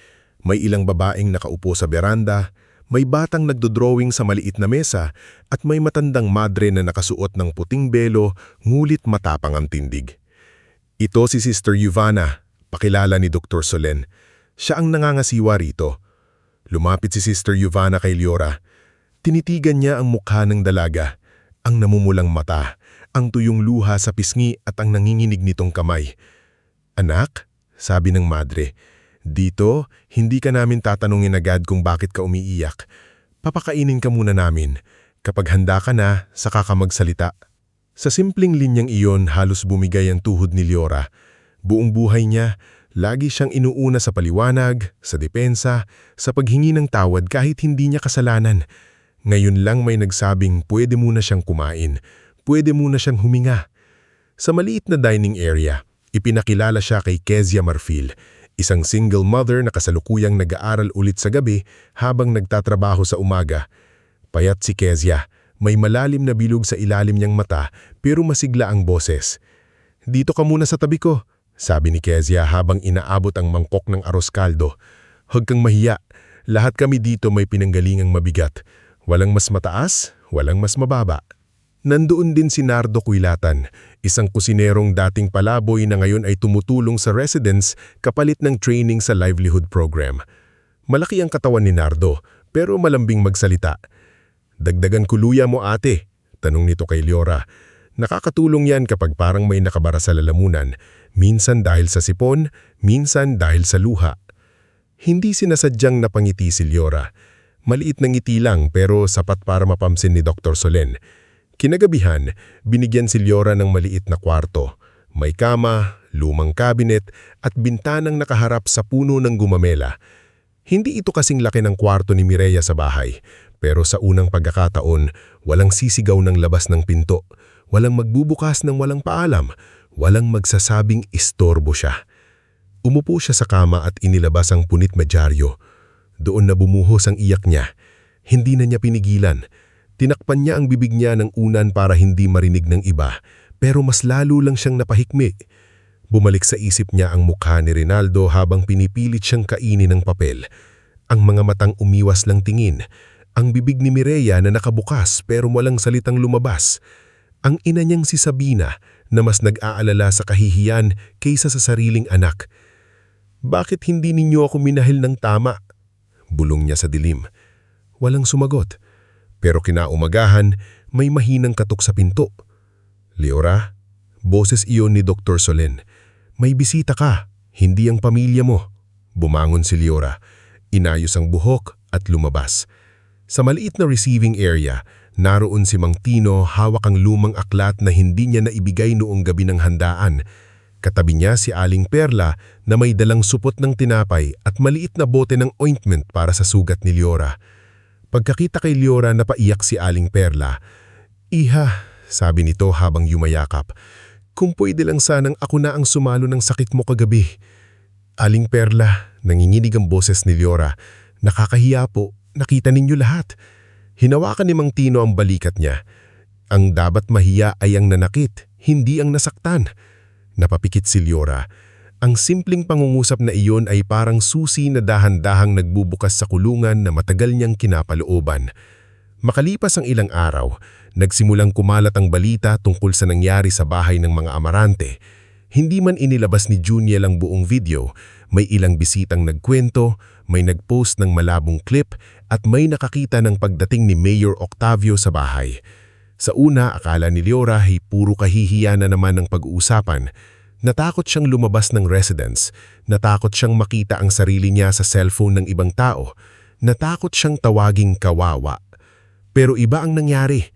Speaker 1: May ilang babaeng nakaupo sa beranda, may batang nagdodrawing sa maliit na mesa, at may matandang madre na nakasuot ng puting belo, ngulit matapang ang tindig. Ito si Sister Yuvana, pakilala ni Dr. Solen. Siya ang nangangasiwa rito. Lumapit si Sister Yuvana kay Liora. Tinitigan niya ang mukha ng dalaga, ang namumulang mata, ang tuyong luha sa pisngi at ang nanginginig nitong kamay. Anak, sabi ng madre, dito, hindi ka namin tatanungin agad kung bakit ka umiiyak. Papakainin ka muna namin. Kapag handa ka na, saka ka magsalita. Sa simpleng linyang iyon, halos bumigay ang tuhod ni Liora. Buong buhay niya, lagi siyang inuuna sa paliwanag, sa depensa, sa paghingi ng tawad kahit hindi niya kasalanan. Ngayon lang may nagsabing pwede muna siyang kumain, pwede muna siyang huminga. Sa maliit na dining area, ipinakilala siya kay Kezia Marfil, isang single mother na kasalukuyang nag-aaral ulit sa gabi habang nagtatrabaho sa umaga. Payat si Kezia, may malalim na bilog sa ilalim niyang mata pero masigla ang boses. Dito ka muna sa tabi ko, sabi ni Kezia habang inaabot ang mangkok ng aros kaldo. Huwag kang mahiya, lahat kami dito may pinanggalingang mabigat. Walang mas mataas, walang mas mababa. Nandoon din si Nardo Cuilatan, isang kusinerong dating palaboy na ngayon ay tumutulong sa residents kapalit ng training sa livelihood program. Malaki ang katawan ni Nardo, pero malambing magsalita. Dagdagan kuluya mo ate, tanong nito kay Liora. Nakakatulong yan kapag parang may nakabara sa lalamunan, minsan dahil sa sipon, minsan dahil sa luha. Hindi sinasadyang napangiti si Liora. Maliit na ngiti lang pero sapat para mapamsin ni Dr. Solen. Kinagabihan, binigyan si Liora ng maliit na kwarto. May kama, lumang kabinet at bintanang nakaharap sa puno ng gumamela. Hindi ito kasing laki ng kwarto ni Mireya sa bahay, pero sa unang pagkakataon, walang sisigaw ng labas ng pinto, walang magbubukas ng walang paalam, walang magsasabing istorbo siya. Umupo siya sa kama at inilabas ang punit medyaryo. Doon na bumuhos ang iyak niya. Hindi na niya pinigilan. Tinakpan niya ang bibig niya ng unan para hindi marinig ng iba, pero mas lalo lang siyang napahikmi. Bumalik sa isip niya ang mukha ni Rinaldo habang pinipilit siyang kainin ng papel. Ang mga matang umiwas lang tingin. Ang bibig ni Mireya na nakabukas pero walang salitang lumabas. Ang ina niyang si Sabina na mas nag-aalala sa kahihiyan kaysa sa sariling anak. Bakit hindi ninyo ako minahal ng tama? Bulong niya sa dilim. Walang sumagot. Pero kinaumagahan, may mahinang katok sa pinto. Leora, boses iyon ni Dr. Solen. May bisita ka, hindi ang pamilya mo. Bumangon si Leora. Inayos ang buhok at lumabas. Sa maliit na receiving area, naroon si Mang Tino hawak ang lumang aklat na hindi niya naibigay noong gabi ng handaan. Katabi niya si Aling Perla na may dalang supot ng tinapay at maliit na bote ng ointment para sa sugat ni Leora. Pagkakita kay Leora, napaiyak si Aling Perla. Iha, sabi nito habang yumayakap, kung pwede lang sanang ako na ang sumalo ng sakit mo kagabi. Aling Perla, nanginginig ang boses ni Leora. Nakakahiya po, nakita ninyo lahat. Hinawakan ni Mang Tino ang balikat niya. Ang dapat mahiya ay ang nanakit, hindi ang nasaktan. Napapikit si Leora. Ang simpleng pangungusap na iyon ay parang susi na dahan-dahang nagbubukas sa kulungan na matagal niyang kinapalooban. Makalipas ang ilang araw, nagsimulang kumalat ang balita tungkol sa nangyari sa bahay ng mga Amarante. Hindi man inilabas ni Juniel ang buong video, may ilang bisitang nagkwento, may nagpost ng malabong clip at may nakakita ng pagdating ni Mayor Octavio sa bahay. Sa una, akala ni Leora ay puro kahihiya na naman ang pag-uusapan. Natakot siyang lumabas ng residence, natakot siyang makita ang sarili niya sa cellphone ng ibang tao, natakot siyang tawaging kawawa. Pero iba ang nangyari.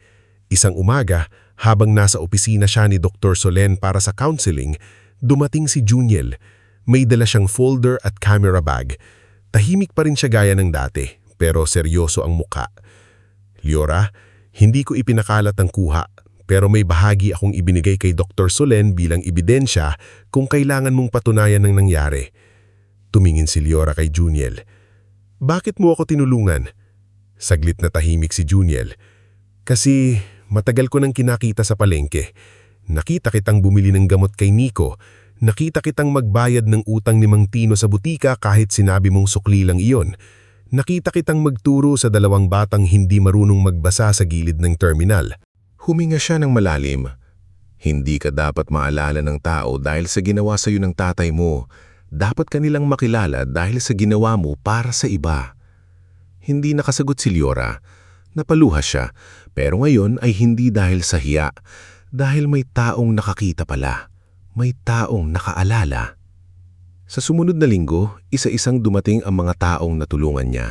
Speaker 1: Isang umaga, habang nasa opisina siya ni Dr. Solen para sa counseling, dumating si Juniel. May dala siyang folder at camera bag. Tahimik pa rin siya gaya ng dati, pero seryoso ang muka. Leora, hindi ko ipinakalat ang kuha, pero may bahagi akong ibinigay kay Dr. Solen bilang ebidensya kung kailangan mong patunayan ng nangyari. Tumingin si Leora kay Juniel. Bakit mo ako tinulungan? Saglit na tahimik si Juniel. Kasi matagal ko nang kinakita sa palengke. Nakita kitang bumili ng gamot kay Nico. Nakita kitang magbayad ng utang ni Mang Tino sa butika kahit sinabi mong sukli lang iyon. Nakita kitang magturo sa dalawang batang hindi marunong magbasa sa gilid ng terminal.
Speaker 3: Huminga siya ng malalim. Hindi ka dapat maalala ng tao dahil sa ginawa sa iyo ng tatay mo. Dapat ka nilang makilala dahil sa ginawa mo para sa iba. Hindi nakasagot si Leora. Napaluha siya, pero ngayon ay hindi dahil sa hiya. Dahil may taong nakakita pala. May taong nakaalala. Sa sumunod na linggo, isa-isang dumating ang mga taong natulungan niya.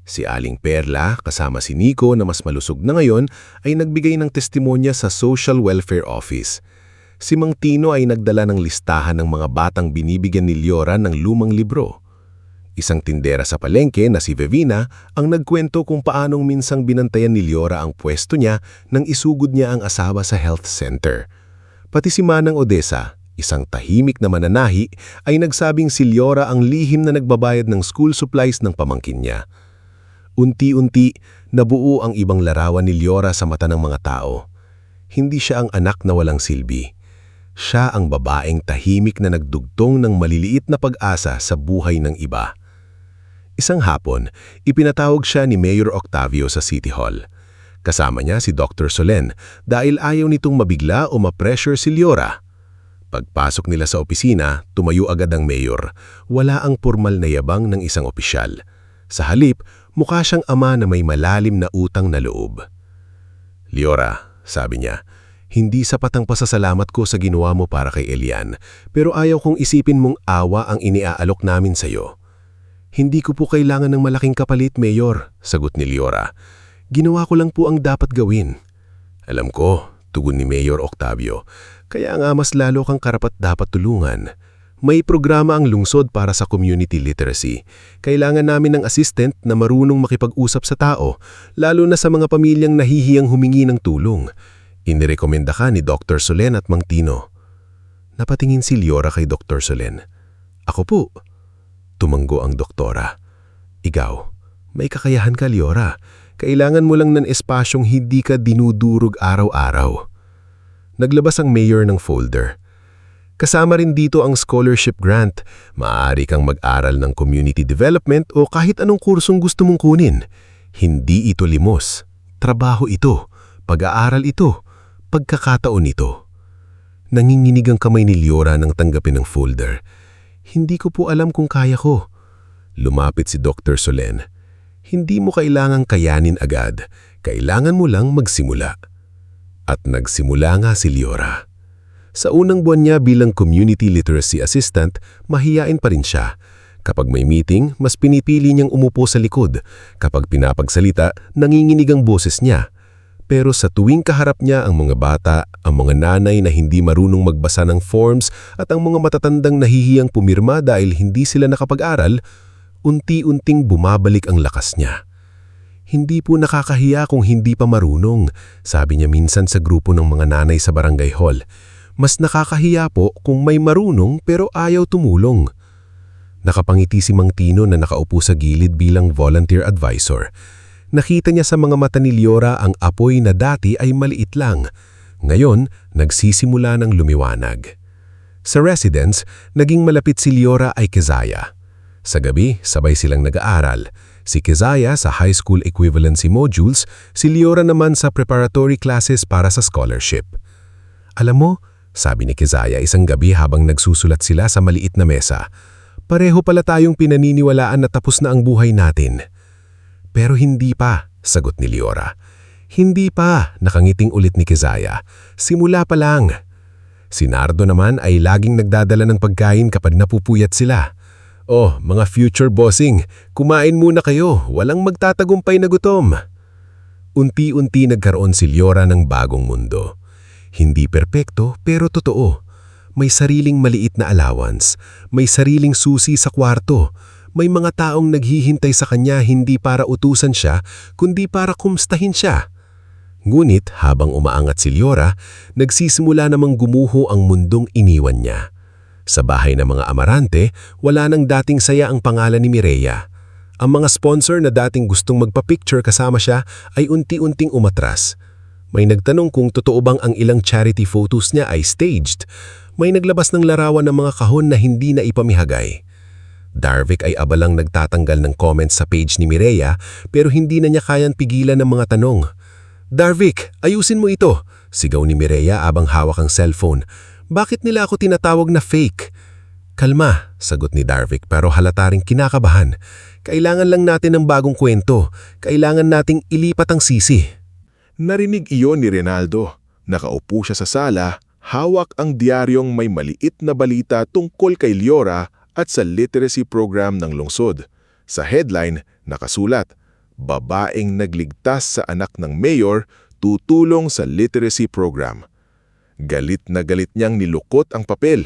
Speaker 3: Si Aling Perla, kasama si Nico na mas malusog na ngayon, ay nagbigay ng testimonya sa Social Welfare Office. Si Mang Tino ay nagdala ng listahan ng mga batang binibigyan ni Leora ng lumang libro. Isang tindera sa palengke na si Vevina ang nagkwento kung paanong minsang binantayan ni Leora ang pwesto niya nang isugod niya ang asawa sa health center. Pati si Manang Odessa, isang tahimik na mananahi, ay nagsabing si Leora ang lihim na nagbabayad ng school supplies ng pamangkin niya. Unti-unti, nabuo ang ibang larawan ni Leora sa mata ng mga tao. Hindi siya ang anak na walang silbi. Siya ang babaeng tahimik na nagdugtong ng maliliit na pag-asa sa buhay ng iba. Isang hapon, ipinatawag siya ni Mayor Octavio sa City Hall. Kasama niya si Dr. Solen dahil ayaw nitong mabigla o ma-pressure si Leora. Pagpasok nila sa opisina, tumayo agad ang mayor. Wala ang formal na yabang ng isang opisyal. Sa halip, mukha siyang ama na may malalim na utang na loob. Leora, sabi niya, hindi sapat ang pasasalamat ko sa ginawa mo para kay Elian, pero ayaw kong isipin mong awa ang iniaalok namin sa iyo. Hindi ko po kailangan ng malaking kapalit, Mayor, sagot ni Leora. Ginawa ko lang po ang dapat gawin. Alam ko, tugon ni Mayor Octavio, Kaya nga mas lalo kang karapat-dapat tulungan. May programa ang lungsod para sa community literacy. Kailangan namin ng assistant na marunong makipag-usap sa tao, lalo na sa mga pamilyang nahihiyang humingi ng tulong. Inirekomenda ka ni Dr. Solen at Mang Tino. Napatingin si Liora kay Dr. Solen. Ako po. Tumanggo ang doktora. Ikaw, may kakayahan ka, Liora. Kailangan mo lang ng espasyong hindi ka dinudurog araw-araw. Naglabas ang mayor ng folder. Kasama rin dito ang scholarship grant. Maaari kang mag-aral ng community development o kahit anong kursong gusto mong kunin. Hindi ito limos. Trabaho ito. Pag-aaral ito. Pagkakataon ito. Nanginginig ang kamay ni Liora nang tanggapin ang folder. Hindi ko po alam kung kaya ko. Lumapit si Dr. Solen. Hindi mo kailangang kayanin agad. Kailangan mo lang magsimula. At nagsimula nga si Liora. Sa unang buwan niya bilang community literacy assistant, mahiyain pa rin siya. Kapag may meeting, mas pinipili niyang umupo sa likod. Kapag pinapagsalita, nanginginig ang boses niya. Pero sa tuwing kaharap niya ang mga bata, ang mga nanay na hindi marunong magbasa ng forms at ang mga matatandang nahihiyang pumirma dahil hindi sila nakapag-aral, unti-unting bumabalik ang lakas niya. Hindi po nakakahiya kung hindi pa marunong, sabi niya minsan sa grupo ng mga nanay sa barangay hall. Mas nakakahiya po kung may marunong pero ayaw tumulong. Nakapangiti si Mang Tino na nakaupo sa gilid bilang volunteer advisor. Nakita niya sa mga mata ni Liora ang apoy na dati ay maliit lang. Ngayon, nagsisimula ng lumiwanag. Sa residence, naging malapit si Liora ay Kezaya. Sa gabi, sabay silang nag-aaral. Si Kezaya sa high school equivalency modules, si Liora naman sa preparatory classes para sa scholarship. Alam mo, sabi ni Kezaya isang gabi habang nagsusulat sila sa maliit na mesa, pareho pala tayong pinaniniwalaan na tapos na ang buhay natin. Pero hindi pa, sagot ni Liora. Hindi pa, nakangiting ulit ni Kezaya. Simula pa lang. Si Nardo naman ay laging nagdadala ng pagkain kapag napupuyat sila. Oh, mga future bossing, kumain muna kayo, walang magtatagumpay na gutom. Unti-unti nagkaroon si Liora ng bagong mundo. Hindi perpekto pero totoo. May sariling maliit na allowance, may sariling susi sa kwarto, may mga taong naghihintay sa kanya hindi para utusan siya, kundi para kumstahin siya. Ngunit habang umaangat si Liora, nagsisimula namang gumuho ang mundong iniwan niya. Sa bahay ng mga amarante, wala nang dating saya ang pangalan ni Mireya. Ang mga sponsor na dating gustong magpa-picture kasama siya ay unti-unting umatras. May nagtanong kung totoo bang ang ilang charity photos niya ay staged. May naglabas ng larawan ng mga kahon na hindi na ipamihagay. Darvic ay abalang nagtatanggal ng comments sa page ni Mireya pero hindi na niya kayang pigilan ng mga tanong. Darvic, ayusin mo ito, sigaw ni Mireya abang hawak ang cellphone. Bakit nila ako tinatawag na fake? Kalma, sagot ni Darvic pero halata ring kinakabahan. Kailangan lang natin ng bagong kwento. Kailangan nating ilipat ang sisi.
Speaker 4: Narinig iyon ni Rinaldo. Nakaupo siya sa sala, hawak ang diaryong may maliit na balita tungkol kay Liora at sa literacy program ng lungsod. Sa headline, nakasulat, "Babaeng nagligtas sa anak ng mayor, tutulong sa literacy program." Galit na galit niyang nilukot ang papel.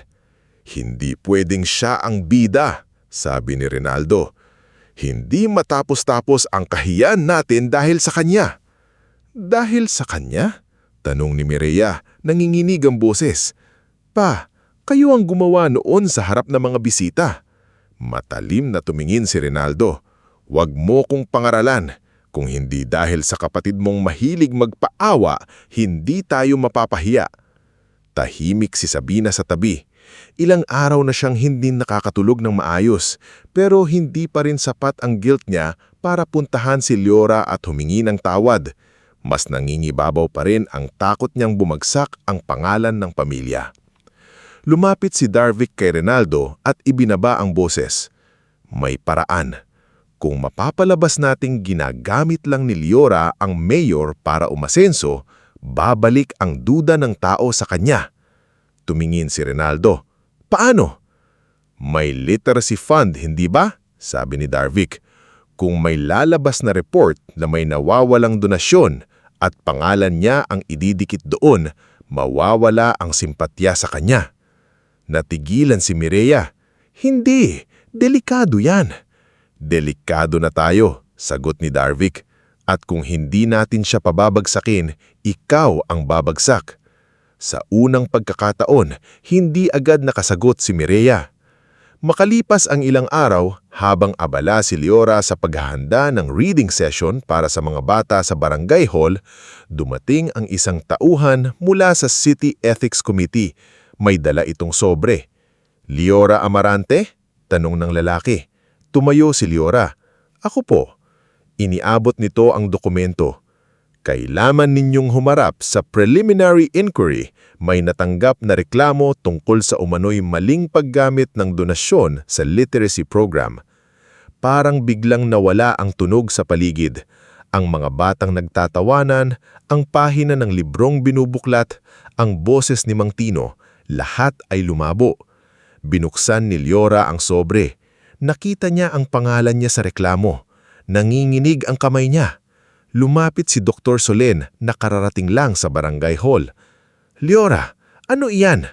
Speaker 4: Hindi pwedeng siya ang bida, sabi ni Rinaldo. Hindi matapos-tapos ang kahiyan natin dahil sa kanya. Dahil sa kanya? Tanong ni Mireya, nanginginig ang boses. Pa, kayo ang gumawa noon sa harap ng mga bisita. Matalim na tumingin si Rinaldo. Huwag mo kong pangaralan. Kung hindi dahil sa kapatid mong mahilig magpaawa, hindi tayo mapapahiya. Tahimik si Sabina sa tabi. Ilang araw na siyang hindi nakakatulog ng maayos, pero hindi pa rin sapat ang guilt niya para puntahan si Liora at humingi ng tawad. Mas nangingibabaw pa rin ang takot niyang bumagsak ang pangalan ng pamilya. Lumapit si Darvic kay Rinaldo at ibinaba ang boses. May paraan. Kung mapapalabas nating ginagamit lang ni Liora ang mayor para umasenso, babalik ang duda ng tao sa kanya. Tumingin si Rinaldo. Paano? May literacy fund, hindi ba? Sabi ni Darvic. Kung may lalabas na report na may nawawalang donasyon at pangalan niya ang ididikit doon,
Speaker 3: mawawala ang simpatya sa kanya. Natigilan si Mireya. Hindi, delikado yan. Delikado na tayo, sagot ni Darvik. At kung hindi natin siya pababagsakin, ikaw ang babagsak. Sa unang pagkakataon, hindi agad nakasagot si Mireya. Makalipas ang ilang araw, habang abala si Leora sa paghahanda ng reading session para sa mga bata sa barangay hall, dumating ang isang tauhan mula sa City Ethics Committee. May dala itong sobre. "Leora Amarante?" tanong ng lalaki. Tumayo si Leora. "Ako po." Iniabot nito ang dokumento. "Kailangan ninyong humarap sa preliminary inquiry. May natanggap na reklamo tungkol sa umano'y maling paggamit ng donasyon sa literacy program." Parang biglang nawala ang tunog sa paligid. Ang mga batang nagtatawanan, ang pahina ng librong binubuklat, ang boses ni Mang Tino, lahat ay lumabo. Binuksan ni Leora ang sobre. Nakita niya ang pangalan niya sa reklamo. Nanginginig ang kamay niya. Lumapit si Dr. Solen na kararating lang sa barangay hall. "Leora, ano iyan?"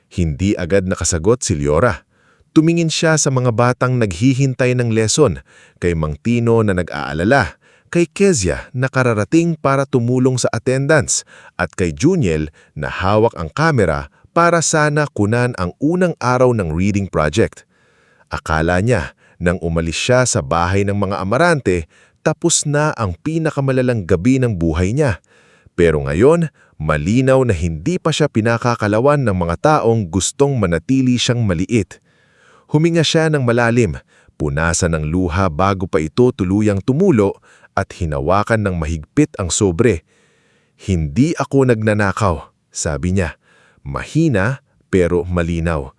Speaker 3: Hindi agad nakasagot si Leora. Tumingin siya sa mga batang naghihintay ng lesson, kay Mang Tino na nag-aalala, kay Kezia na kararating para tumulong sa attendance, at kay Juniel na hawak ang kamera para sana kunan ang unang araw ng reading project. Akala niya, nang umalis siya sa bahay ng mga Amarante, tapos na ang pinakamalalang gabi ng buhay niya. Pero ngayon, malinaw na hindi pa siya pinakakalawan ng mga taong gustong manatili siyang maliit. Huminga siya ng malalim, punasan ng luha bago pa ito tuluyang tumulo at hinawakan ng mahigpit ang sobre. "Hindi ako nagnanakaw," sabi niya. Mahina pero malinaw.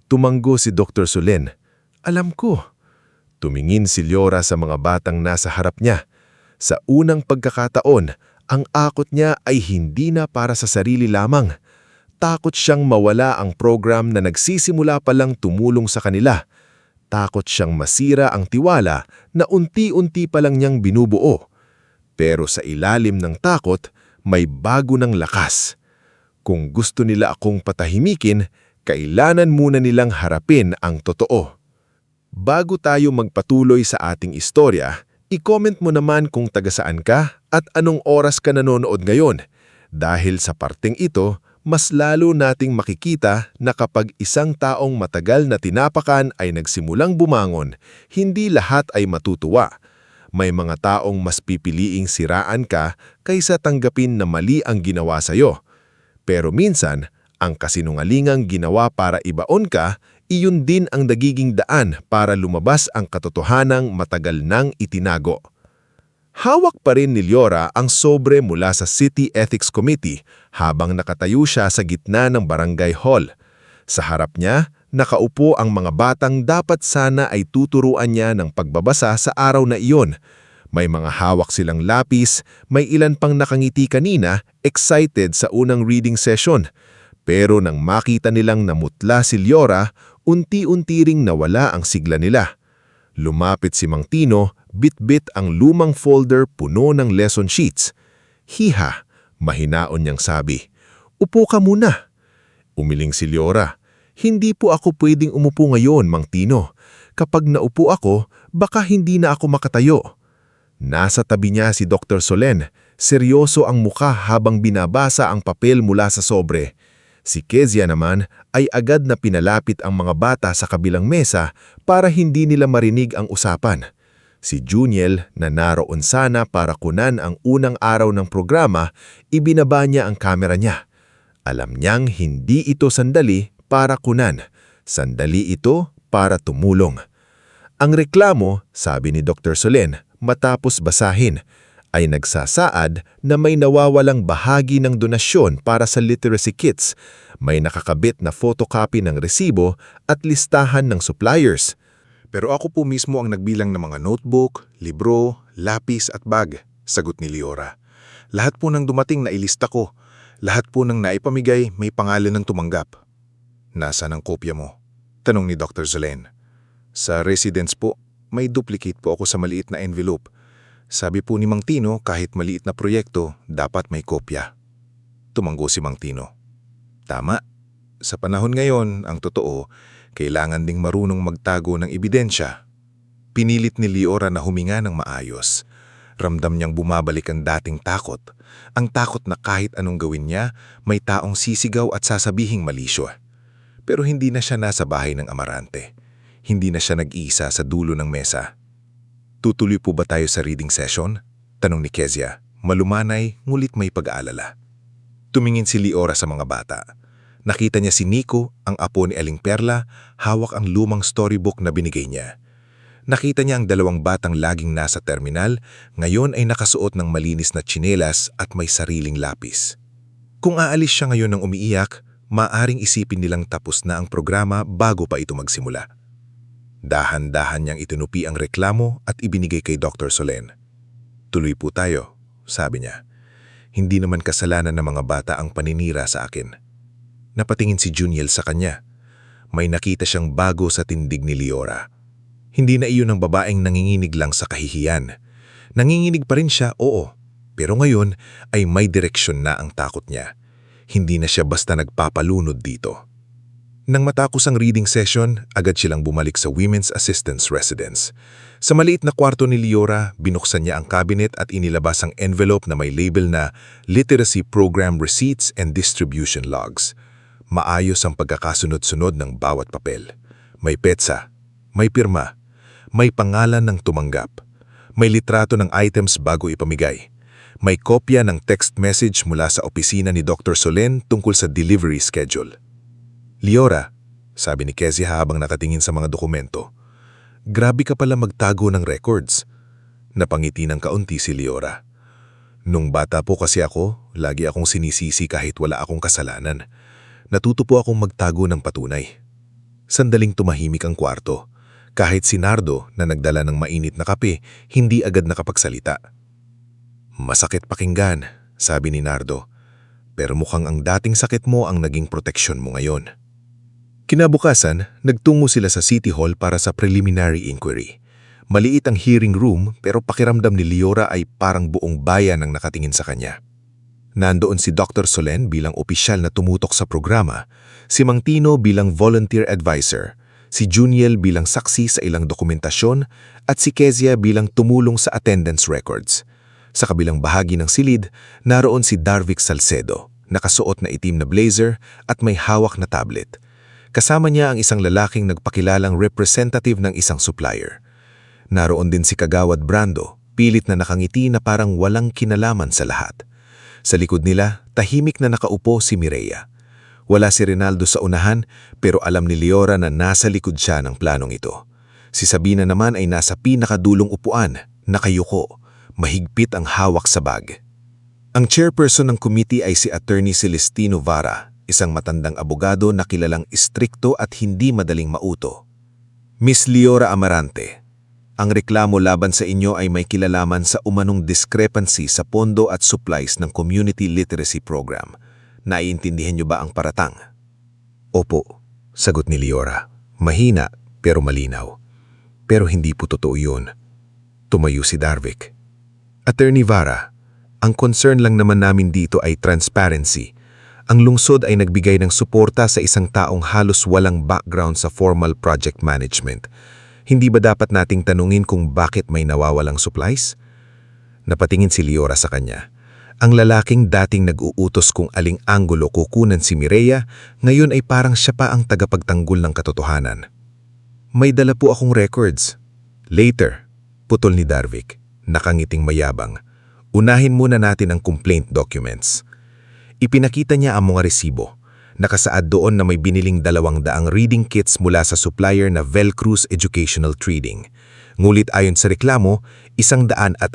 Speaker 3: Tumanggo si Dr. Solen. "Alam ko." Tumingin si Leora sa mga batang nasa harap niya. Sa unang pagkakataon, ang akot niya ay hindi na para sa sarili lamang. Takot siyang mawala ang program na nagsisimula pa lang tumulong sa kanila. Takot siyang masira ang tiwala na unti-unti pa lang niyang binubuo. Pero sa ilalim ng takot, may bago ng lakas. Kung gusto nila akong patahimikin, kailangan muna nilang harapin ang totoo. Bago tayo magpatuloy sa ating istorya, i-comment mo naman kung taga-saan ka at anong oras ka nanonood ngayon. Dahil sa parteng ito, mas lalo nating makikita na kapag isang taong matagal na tinapakan ay nagsimulang bumangon, hindi lahat ay matutuwa. May mga taong mas pipiliing siraan ka kaysa tanggapin na mali ang ginawa sa'yo. Pero minsan, ang kasinungalingang ginawa para ibaon ka, iyon din ang nagiging daan para lumabas ang katotohanang matagal nang itinago. Hawak pa rin ni Leora ang sobre mula sa City Ethics Committee habang nakatayo siya sa gitna ng barangay hall. Sa harap niya, nakaupo ang mga batang dapat sana ay tuturuan niya ng pagbabasa sa araw na iyon. May mga hawak silang lapis, may ilan pang nakangiti kanina, excited sa unang reading session. Pero nang makita nilang namutla si Leora, unti-unti ring nawala ang sigla nila. Lumapit si Mang Tino, bit-bit ang lumang folder puno ng lesson sheets. "Hiha," mahinaon niyang sabi. "Upo ka muna." Umiling si Leora. "Hindi po ako pwedeng umupo ngayon, Mang Tino. Kapag naupo ako, baka hindi na ako makatayo." Nasa tabi niya si Dr. Solen. Seryoso ang muka habang binabasa ang papel mula sa sobre. Si Kezia naman ay agad na pinalapit ang mga bata sa kabilang mesa para hindi nila marinig ang usapan. Si Juniel na naroon sana para kunan ang unang araw ng programa, ibinaba niya ang kamera niya. Alam niyang hindi ito sandali para kunan. Sandali ito para tumulong. Ang reklamo, sabi ni Dr. Solen, matapos basahin, ay nagsasaad na may nawawalang bahagi ng donasyon para sa literacy kits, may nakakabit na photocopy ng resibo at listahan ng suppliers.
Speaker 5: "Pero ako po mismo ang nagbilang ng mga notebook, libro, lapis at bag," sagot ni Leora. "Lahat po ng dumating na ilista ko. Lahat po ng naipamigay may pangalan ng tumanggap." "Nasaan ang kopya mo?" tanong ni Dr. Solen. "Sa residence po, may duplicate po ako sa maliit na envelope. Sabi po ni Mang Tino kahit maliit na proyekto, dapat may kopya." tumanggo si Mang Tino. Tama. Sa panahon ngayon, ang totoo, kailangan ding marunong magtago ng ebidensya. Pinilit ni Liora na huminga ng maayos. Ramdam niyang bumabalik ang dating takot. Ang takot na kahit anong gawin niya, may taong sisigaw at sasabihing mali siya. Pero hindi na siya nasa bahay ng Amarante. Hindi na siya nag-iisa sa dulo ng mesa. Tutuloy po ba tayo sa reading session? Tanong ni Kezia, malumanay ngulit may pag-aalala. Tumingin si Liora sa mga bata. Nakita niya si Nico, ang apo ni Aling Perla, hawak ang lumang storybook na binigay niya. Nakita niya ang dalawang batang laging nasa terminal, ngayon ay nakasuot ng malinis na tsinelas at may sariling lapis. Kung aalis siya ngayon ng umiiyak, maaring isipin nilang tapos na ang programa bago pa ito magsimula. Dahan-dahan niyang itinupi ang reklamo at ibinigay kay Dr. Solen. Tuloy po tayo, sabi niya. Hindi naman kasalanan ng mga bata ang paninira sa akin. Napatingin si Juniel sa kanya. May nakita siyang bago sa tindig ni Liora. Hindi na iyon ang babaeng nanginginig lang sa kahihiyan. Nanginginig pa rin siya, oo. Pero ngayon ay may direksyon na ang takot niya. Hindi na siya basta nagpapalunod dito. Nang matapos ang reading session, agad silang bumalik sa Women's Assistance Residence. Sa maliit na kwarto ni Liora, binuksan niya ang cabinet at inilabas ang envelope na may label na Literacy Program Receipts and Distribution Logs. Maayos ang pagkakasunod-sunod ng bawat papel. May petsa, may pirma, may pangalan ng tumanggap, may litrato ng items bago ipamigay, may kopya ng text message mula sa opisina ni Dr. Solen tungkol sa delivery schedule. Liora, sabi ni Kezia habang nakatingin sa mga dokumento, grabe ka pala magtago ng records. Napangiti ng kaunti si Liora. Nung bata po kasi ako, lagi akong sinisisi kahit wala akong kasalanan. Natuto po akong magtago ng patunay. Sandaling tumahimik ang kwarto. Kahit si Nardo na nagdala ng mainit na kape, hindi agad nakapagsalita. Masakit pakinggan, sabi ni Nardo. Pero mukhang ang dating sakit mo ang naging proteksyon mo ngayon. Kinabukasan, nagtungo sila sa City Hall para sa preliminary inquiry. Maliit ang hearing room pero pakiramdam ni Liora ay parang buong bayan ang nakatingin sa kanya. Nandoon si Dr. Solen bilang opisyal na tumutok sa programa, si Mang Tino bilang volunteer advisor, si Juniel bilang saksi sa ilang dokumentasyon at si Kezia bilang tumulong sa attendance records. Sa kabilang bahagi ng silid, naroon si Darvic Salcedo, nakasuot na itim na blazer at may hawak na tablet. Kasama niya ang isang lalaking nagpakilalang representative ng isang supplier. Naroon din si Kagawad Brando, pilit na nakangiti na parang walang kinalaman sa lahat. Sa likod nila, tahimik na nakaupo si Mireya. Wala si Rinaldo sa unahan pero alam ni Liora na nasa likod siya ng planong ito. Si Sabina naman ay nasa pinakadulong upuan, nakayuko, mahigpit ang hawak sa bag. Ang chairperson ng committee ay si Attorney Celestino Vara, isang matandang abogado na kilalang istrikto at hindi madaling mauto. Miss Liora Amarante, ang reklamo laban sa inyo ay may kilalaman sa umanong discrepancy sa pondo at supplies ng Community Literacy Program. Naiintindihan niyo ba ang paratang? Opo, sagot ni Liora. Mahina pero malinaw. Pero hindi po totoo yun. Tumayo si Darvic. Attorney Vara, ang concern lang naman namin dito ay transparency. Ang lungsod ay nagbigay ng suporta sa isang taong halos walang background sa formal project management. Hindi ba dapat nating tanungin kung bakit may nawawalang supplies? Napatingin si Liora sa kanya. Ang lalaking dating nag-uutos kung aling anggulo kukunan si Mireya, ngayon ay parang siya pa ang tagapagtanggol ng katotohanan. May dala po akong records. Later, putol ni Darvic, nakangiting mayabang. Unahin muna natin ang complaint documents. Ipinakita niya ang mga resibo. Nakasaad doon na may biniling 200 reading kits mula sa supplier na Velcruz Educational Trading. Ngulit ayon sa reklamo, 145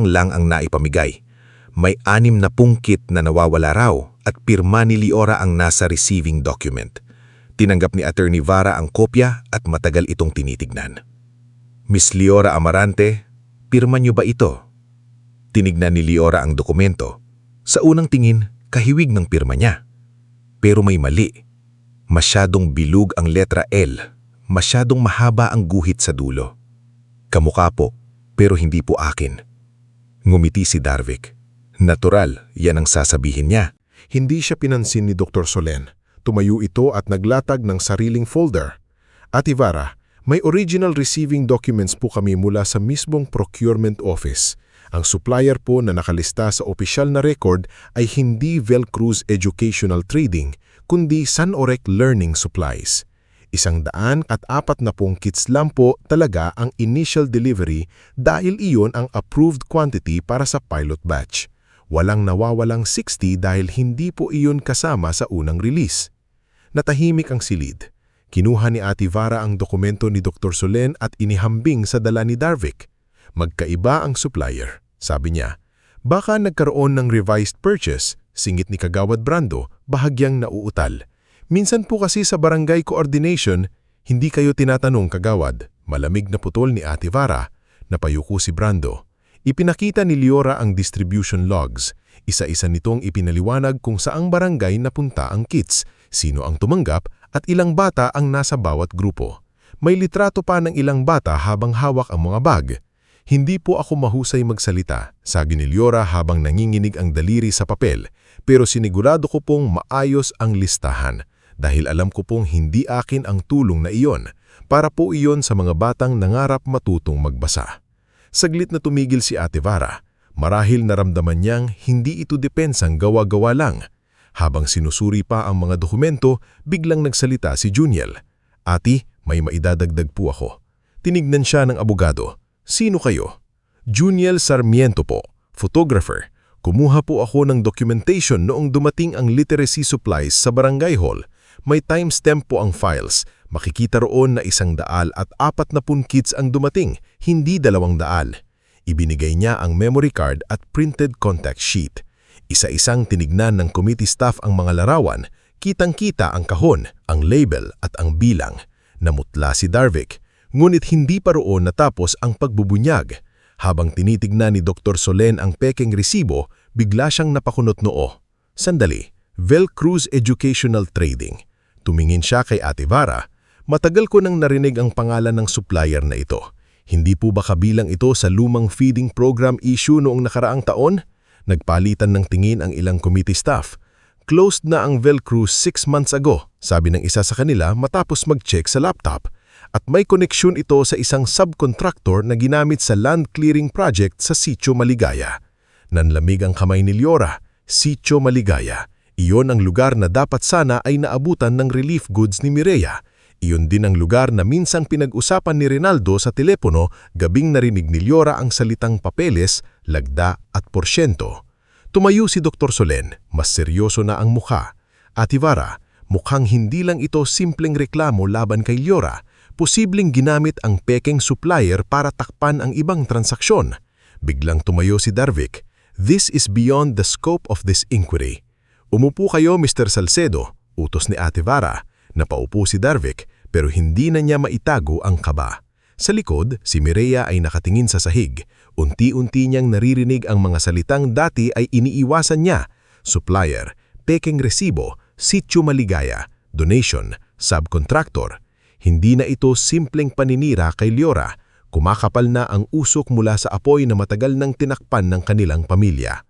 Speaker 5: lang ang naipamigay. May 60 kit na nawawala raw at pirma ni Liora ang nasa receiving document. Tinanggap ni Attorney Vara ang kopya at matagal itong tinitignan. Miss Liora Amarante, pirma niyo ba ito? Tinignan ni Liora ang dokumento. Sa unang tingin, kahiwig ng pirma niya. Pero may mali. Masyadong bilog ang letra L. Masyadong mahaba ang guhit sa dulo. Kamukha po, pero hindi po akin. Ngumiti si Darvic. Natural, yan ang sasabihin niya.
Speaker 4: Hindi siya pinansin ni Dr. Solen. Tumayo ito at naglatag ng sariling folder. Ate Vara, may original receiving documents po kami mula sa mismong procurement office. Ang supplier po na nakalista sa opisyal na record ay hindi Velcruz Educational Trading, kundi Sanorec Learning Supplies. 140 kits lang po talaga ang initial delivery dahil iyon ang approved quantity para sa pilot batch. Walang nawawalang 60 dahil hindi po iyon kasama sa unang release. Natahimik ang silid. Kinuha ni Ate Vara ang dokumento ni Dr. Solen at inihambing sa dala ni Darvic. Magkaiba ang supplier, sabi niya. Baka nagkaroon ng revised purchase, singit ni Kagawad Brando, bahagyang nauutal. Minsan po kasi sa barangay coordination, hindi kayo tinatanong Kagawad. Malamig na putol ni Ate Vara. Napayuko si Brando. Ipinakita ni Liora ang distribution logs. Isa-isa nitong ipinaliwanag kung saang barangay napunta ang kits, sino ang tumanggap at ilang bata ang nasa bawat grupo. May litrato pa ng ilang bata habang hawak ang mga bag. Hindi po ako mahusay magsalita, sabi ni Liora habang nanginginig ang daliri sa papel, pero sinigurado ko pong maayos ang listahan dahil alam ko pong hindi akin ang tulong na iyon, para po iyon sa mga batang nangarap matutong magbasa. Saglit na tumigil si Ate Vara. Marahil naramdaman niyang hindi ito depensang gawa-gawa lang. Habang sinusuri pa ang mga dokumento, biglang nagsalita si Juniel. Ati, may maidadagdag po ako. Tinignan siya ng abogado. Sino kayo? Juniel Sarmiento po, photographer. Kumuha po ako ng documentation noong dumating ang literacy supplies sa barangay hall. May timestamp po ang files. Makikita roon na 140 kits ang dumating, hindi 200. Ibinigay niya ang memory card at printed contact sheet. Isa-isang tinignan ng committee staff ang mga larawan, kitang-kita ang kahon, ang label at ang bilang. Namutla si Darvic, ngunit hindi pa roon natapos ang pagbubunyag. Habang tinitignan ni Dr. Solen ang pekeng resibo, bigla siyang napakunot noo. Sandali, Velcruz Educational Trading. Tumingin siya kay Ate Vara. Matagal ko nang narinig ang pangalan ng supplier na ito. Hindi po ba kabilang ito sa lumang feeding program issue noong nakaraang taon? Nagpalitan ng tingin ang ilang committee staff. Closed na ang Velcruz 6 months ago, sabi ng isa sa kanila matapos mag-check sa laptop. At may koneksyon ito sa isang subcontractor na ginamit sa land clearing project sa Sitio Maligaya. Nanlamig ang kamay ni Liora. Sitio Maligaya. Iyon ang lugar na dapat sana ay naabutan ng relief goods ni Mireya. Iyon din ang lugar na minsang pinag-usapan ni Rinaldo sa telepono gabing narinig ni Liora ang salitang papeles, lagda at porsyento. Tumayo si Dr. Solen, mas seryoso na ang mukha. Ate Vara, mukhang hindi lang ito simpleng reklamo laban kay Liora. Posibleng ginamit ang pekeng supplier para takpan ang ibang transaksyon. Biglang tumayo si Darvic. This is beyond the scope of this inquiry. Umupo kayo, Mr. Salcedo, utos ni Ate Vara. Napaupo si Darvic pero hindi na niya maitago ang kaba. Sa likod, si Mireya ay nakatingin sa sahig. Unti-unti niyang naririnig ang mga salitang dati ay iniiwasan niya. Supplier, pekeng resibo, Sitio Maligaya, donation, subcontractor. Hindi na ito simpleng paninira kay Liora. Kumakapal na ang usok mula sa apoy na matagal nang tinakpan ng kanilang pamilya.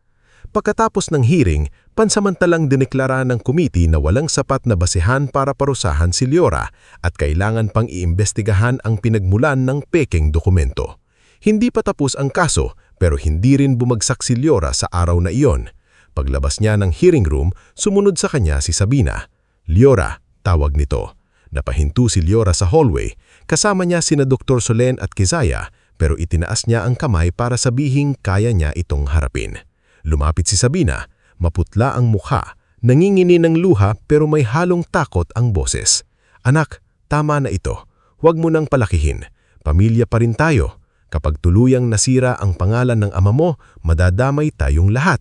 Speaker 4: Pagkatapos ng hearing, pansamantalang dineklara ng committee na walang sapat na basehan para parusahan si Liora at kailangan pang iimbestigahan ang pinagmulan ng pekeng dokumento. Hindi pa tapos ang kaso pero hindi rin bumagsak si Liora sa araw na iyon. Paglabas niya ng hearing room, sumunod sa kanya si Sabina. Liora, tawag nito. Napahinto si Liora sa hallway. Kasama niya sina Dr. Solen at Kizaya pero itinaas niya ang kamay para sabihing kaya niya itong harapin. Lumapit si Sabina, maputla ang mukha, nangingini ng luha pero may halong takot ang boses. Anak, tama na ito. Huwag mo nang palakihin. Pamilya pa rin tayo. Kapag tuluyang nasira ang pangalan ng ama mo, madadamay tayong lahat.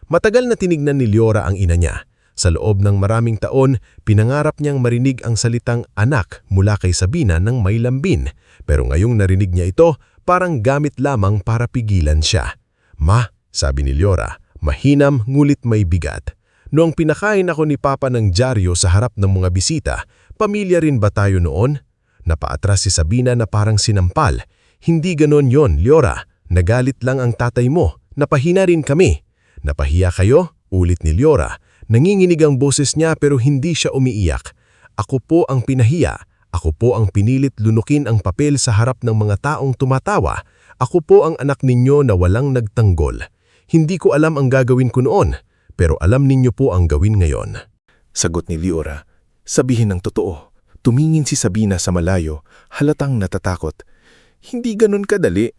Speaker 4: Matagal na tinignan ni Liora ang ina niya. Sa loob ng maraming taon, pinangarap niyang marinig ang salitang anak mula kay Sabina ng may lambin. Pero ngayong narinig niya ito, parang gamit lamang para pigilan siya. Ma, sabi ni Liora, mahinam ngulit may bigat. Noong pinakain ako ni Papa ng dyaryo sa harap ng mga bisita, pamilya rin ba tayo noon? Napaatras si Sabina na parang sinampal. Hindi ganon yon, Liora. Nagalit lang ang tatay mo. Napahina rin kami.
Speaker 2: Napahiya kayo? Ulit ni Liora. Nanginginig ang boses niya pero hindi siya umiiyak. Ako po ang pinahiya. Ako po ang pinilit lunukin ang papel sa harap ng mga taong tumatawa. Ako po ang anak ninyo na walang nagtanggol. Hindi ko alam ang gagawin ko noon, pero alam ninyo po ang gawin ngayon.
Speaker 5: Sagot ni Liora. Sabihin ng totoo. Tumingin si Sabina sa malayo, halatang natatakot. Hindi ganun kadali.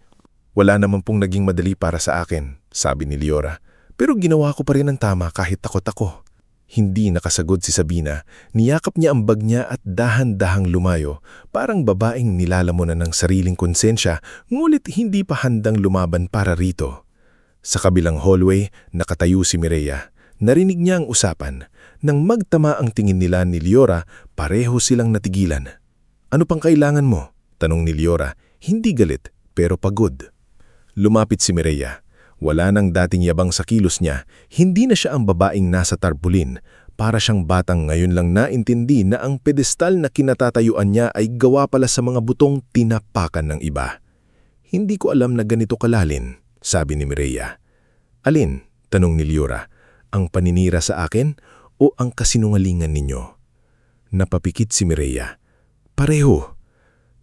Speaker 5: Wala naman pong naging madali para sa akin, sabi ni Liora. Pero ginawa ko pa rin ang tama kahit takot ako. Hindi nakasagot si Sabina. Niyakap niya ang bag niya at dahan-dahang lumayo, parang babaeng nilalamunan ng sariling konsensya, ngulit hindi pa handang lumaban para rito. Sa kabilang hallway, nakatayo si Mireya. Narinig niya ang usapan. Nang magtama ang tingin nila ni Liora, pareho silang natigilan. Ano pang kailangan mo? Tanong ni Liora. Hindi galit, pero pagod. Lumapit si Mireya. Wala nang dating yabang sa kilos niya, hindi na siya ang babaeng nasa tarpulin. Para siyang batang ngayon lang naintindi na ang pedestal na kinatatayuan niya ay gawa pala sa mga butong tinapakan ng iba. Hindi ko alam na ganito kalalin, sabi ni Mireya. Alin? Tanong ni Liora. Ang paninira sa akin o ang kasinungalingan ninyo? Napapikit si Mireya. Pareho.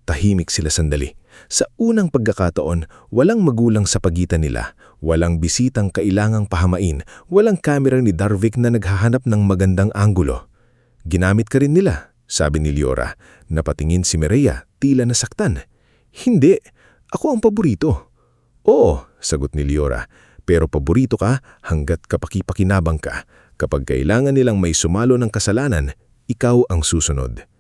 Speaker 5: Tahimik sila sandali. Sa unang pagkakataon, walang magulang sa pagitan nila, walang bisitang kailangang pahamain, walang kamera ni Darvik na naghahanap ng magandang anggulo. Ginamit ka rin nila, sabi ni Liora. Napatingin si Mireya, tila nasaktan. Hindi, ako ang paborito. Oo, sagot ni Liora, pero paborito ka hanggat kapaki-pakinabang ka. Kapag kailangan nilang may sumalo ng kasalanan, ikaw ang susunod.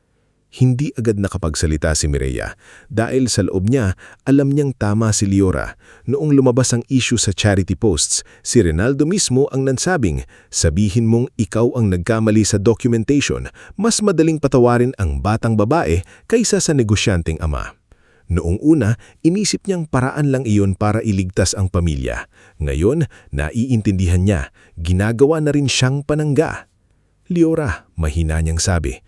Speaker 5: Hindi agad nakapagsalita si Mireya dahil sa loob niya alam niyang tama si Liora. Noong lumabas ang issue sa charity posts, si Rinaldo mismo ang nansabing, sabihin mong ikaw ang nagkamali sa documentation, mas madaling patawarin ang batang babae kaysa sa negosyanteng ama. Noong una, inisip niyang paraan lang iyon para iligtas ang pamilya. Ngayon, naiintindihan niya, ginagawa na rin siyang panangga. Liora, mahina niyang sabi.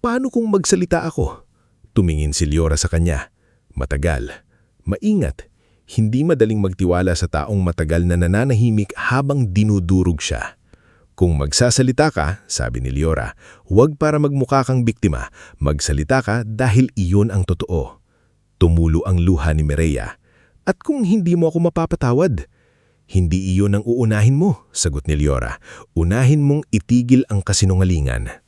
Speaker 5: Paano kung magsalita ako? Tumingin si Liora sa kanya. Matagal. Maingat. Hindi madaling magtiwala sa taong matagal na nananahimik habang dinudurog siya. Kung magsasalita ka, sabi ni Liora, huwag para magmukha kang biktima. Magsalita ka dahil iyon ang totoo. Tumulo ang luha ni Mireya. At kung hindi mo ako mapapatawad? Hindi iyon ang uunahin mo, sagot ni Liora. Unahin mong itigil ang kasinungalingan.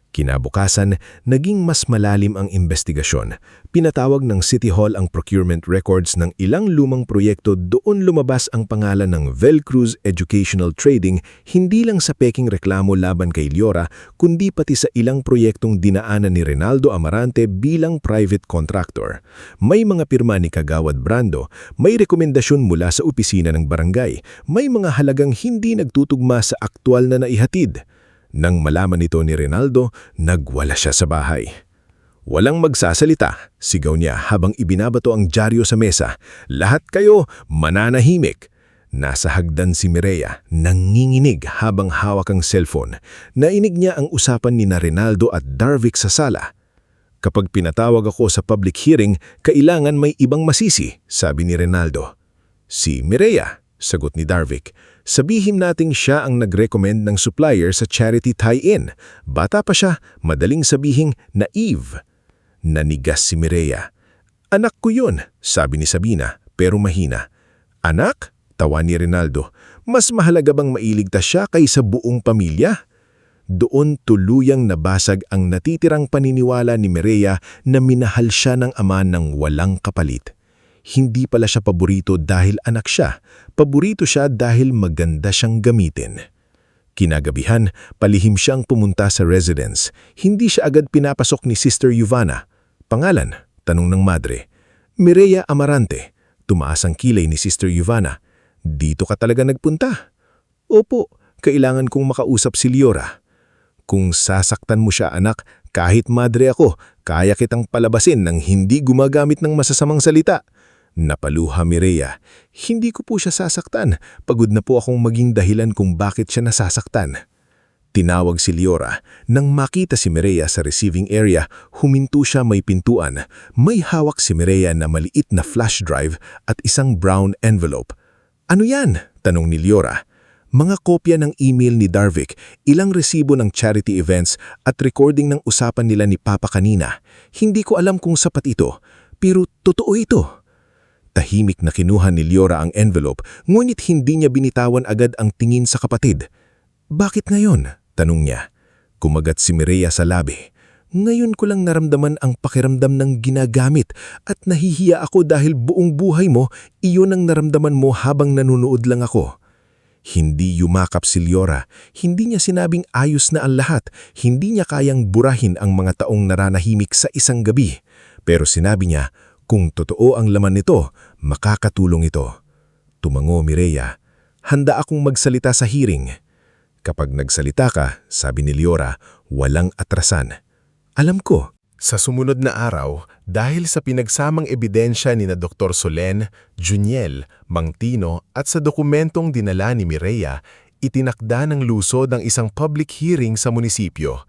Speaker 5: Kinabukasan, naging mas malalim ang investigasyon. Pinatawag ng City Hall ang procurement records ng ilang lumang proyekto, doon lumabas ang pangalan ng Velcruz Educational Trading hindi lang sa peking reklamo laban kay Liora, kundi pati sa ilang proyektong dinaanan ni Rinaldo Amarante bilang private contractor. May mga pirma ni Kagawad Brando, may rekomendasyon mula sa opisina ng barangay, may mga halagang hindi nagtutugma sa aktwal na naihatid. Nang malaman ito ni Rinaldo, nagwala siya sa bahay. Walang magsasalita, sigaw niya habang ibinabato ang dyaryo sa mesa. Lahat kayo mananahimik. Nasa hagdan si Mireya, nanginginig habang hawak ang cellphone. Nainig niya ang usapan ni Rinaldo at Darvik sa sala. Kapag pinatawag ako sa public hearing, kailangan may ibang masisi, sabi ni Rinaldo. Si Mireya, sagot ni Darvik. Sabihin nating siya ang nag-recommend ng supplier sa charity tie-in. Bata pa siya, madaling sabihing naive. Nanigas si Mireya. Anak ko yun, sabi ni Sabina, pero mahina. Anak? Tawa ni Rinaldo. Mas mahalaga bang mailigtas siya kaysa buong pamilya? Doon tuluyang nabasag ang natitirang paniniwala ni Mireya na minahal siya ng ama ng walang kapalit. Hindi pala siya paborito dahil anak siya. Paborito siya dahil maganda siyang gamitin. Kinagabihan, palihim siyang pumunta sa residence. Hindi siya agad pinapasok ni Sister Yuvana. Pangalan? Tanong ng madre. Mireya Amarante. Tumaas ang kilay ni Sister Yuvana. Dito ka talaga nagpunta? Opo, kailangan kong makausap si Liora. Kung sasaktan mo siya anak, kahit madre ako, kaya kitang palabasin nang hindi gumagamit ng masasamang salita. Napaluha Mireya. Hindi ko po siya sasaktan. Pagod na po akong maging dahilan kung bakit siya nasasaktan. Tinawag si Liora. Nang makita si Mireya sa receiving area, huminto siya may pintuan. May hawak si Mireya na maliit na flash drive at isang brown envelope. Ano yan? Tanong ni Liora.
Speaker 3: Mga kopya ng email ni Darvic, ilang resibo ng charity events at recording ng usapan nila ni Papa kanina. Hindi ko alam kung sapat ito, pero totoo ito. Tahimik na kinuha ni Liora ang envelope, ngunit hindi niya binitawan agad ang tingin sa kapatid. Bakit ngayon? Tanong niya. Kumagat si Mireya sa labi. Ngayon ko lang naramdaman ang pakiramdam ng ginagamit at nahihiya ako dahil buong buhay mo, iyon ang naramdaman mo habang nanonood lang ako. Hindi yumakap si Liora, hindi niya sinabing ayos na ang lahat, hindi niya kayang burahin ang mga taong naranahimik sa isang gabi. Pero sinabi niya, kung totoo ang laman nito, makakatulong ito. Tumango Mireya, handa akong magsalita sa hearing. Kapag nagsalita ka, sabi ni Liora, walang atrasan. Alam ko.
Speaker 1: Sa sumunod na araw, dahil sa pinagsamang ebidensya ni na Dr. Solen, Juniel, Mang Tino at sa dokumentong dinala ni Mireya, itinakda ng lusod ang isang public hearing sa munisipyo.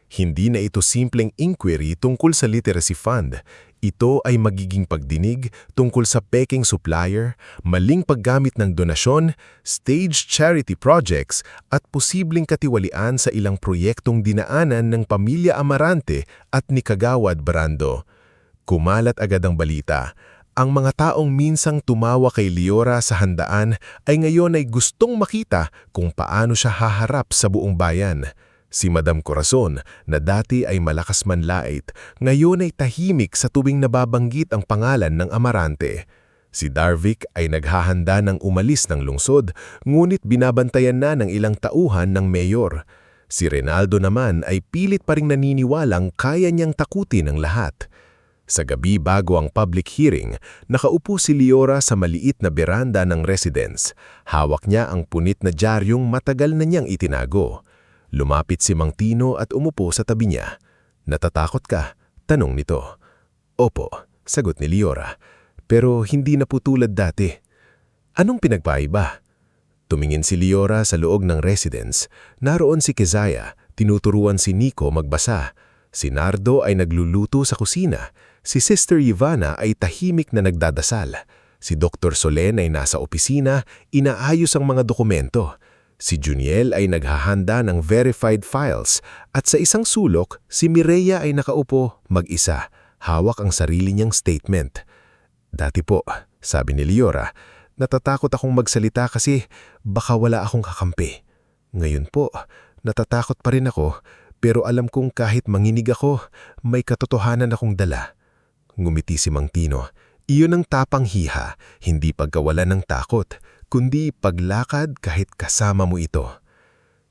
Speaker 1: Hindi na ito simpleng inquiry tungkol sa literacy fund. Ito ay magiging pagdinig tungkol sa peking supplier, maling paggamit ng donasyon, staged charity projects at posibleng katiwalian sa ilang proyektong dinaanan ng pamilya Amarante at ni Kagawad Brando. Kumalat agad ang balita. Ang mga taong minsang tumawa kay Liora sa handaan ay ngayon ay gustong makita kung paano siya haharap sa buong bayan. Si Madam Corazon, na dati ay malakas manlait, ngayon ay tahimik sa tuwing nababanggit ang pangalan ng Amarante. Si Darvic ay naghahanda ng umalis ng lungsod, ngunit binabantayan na ng ilang tauhan ng mayor. Si Renaldo naman ay pilit pa ring naniniwalang kaya niyang takutin ang lahat. Sa gabi bago ang public hearing, nakaupo si Liora sa maliit na beranda ng residence. Hawak niya ang punit na diaryong matagal na niyang itinago. Lumapit si Mang Tino at umupo sa tabi niya. Natatakot ka? Tanong nito. Opo, sagot ni Liora. Pero hindi na po tulad dati. Anong pinagpaiba? Tumingin si Liora sa loob ng residence. Naroon si Kezaya, tinuturuan si Nico magbasa. Si Nardo ay nagluluto sa kusina. Si Sister Ivana ay tahimik na nagdadasal. Si Dr. Solen ay nasa opisina, inaayos ang mga dokumento. Si Juniel ay naghahanda ng verified files at sa isang sulok, si Mireya ay nakaupo mag-isa, hawak ang sarili niyang statement. Dati po, sabi ni Liora, natatakot akong magsalita kasi baka wala akong kakampi. Ngayon po, natatakot pa rin ako pero alam kong kahit manginig ako, may katotohanan akong dala. Ngumiti si Mang Tino. Iyon ang tapang hiha, hindi pagkawalan ng takot, kundi paglakad kahit kasama mo ito.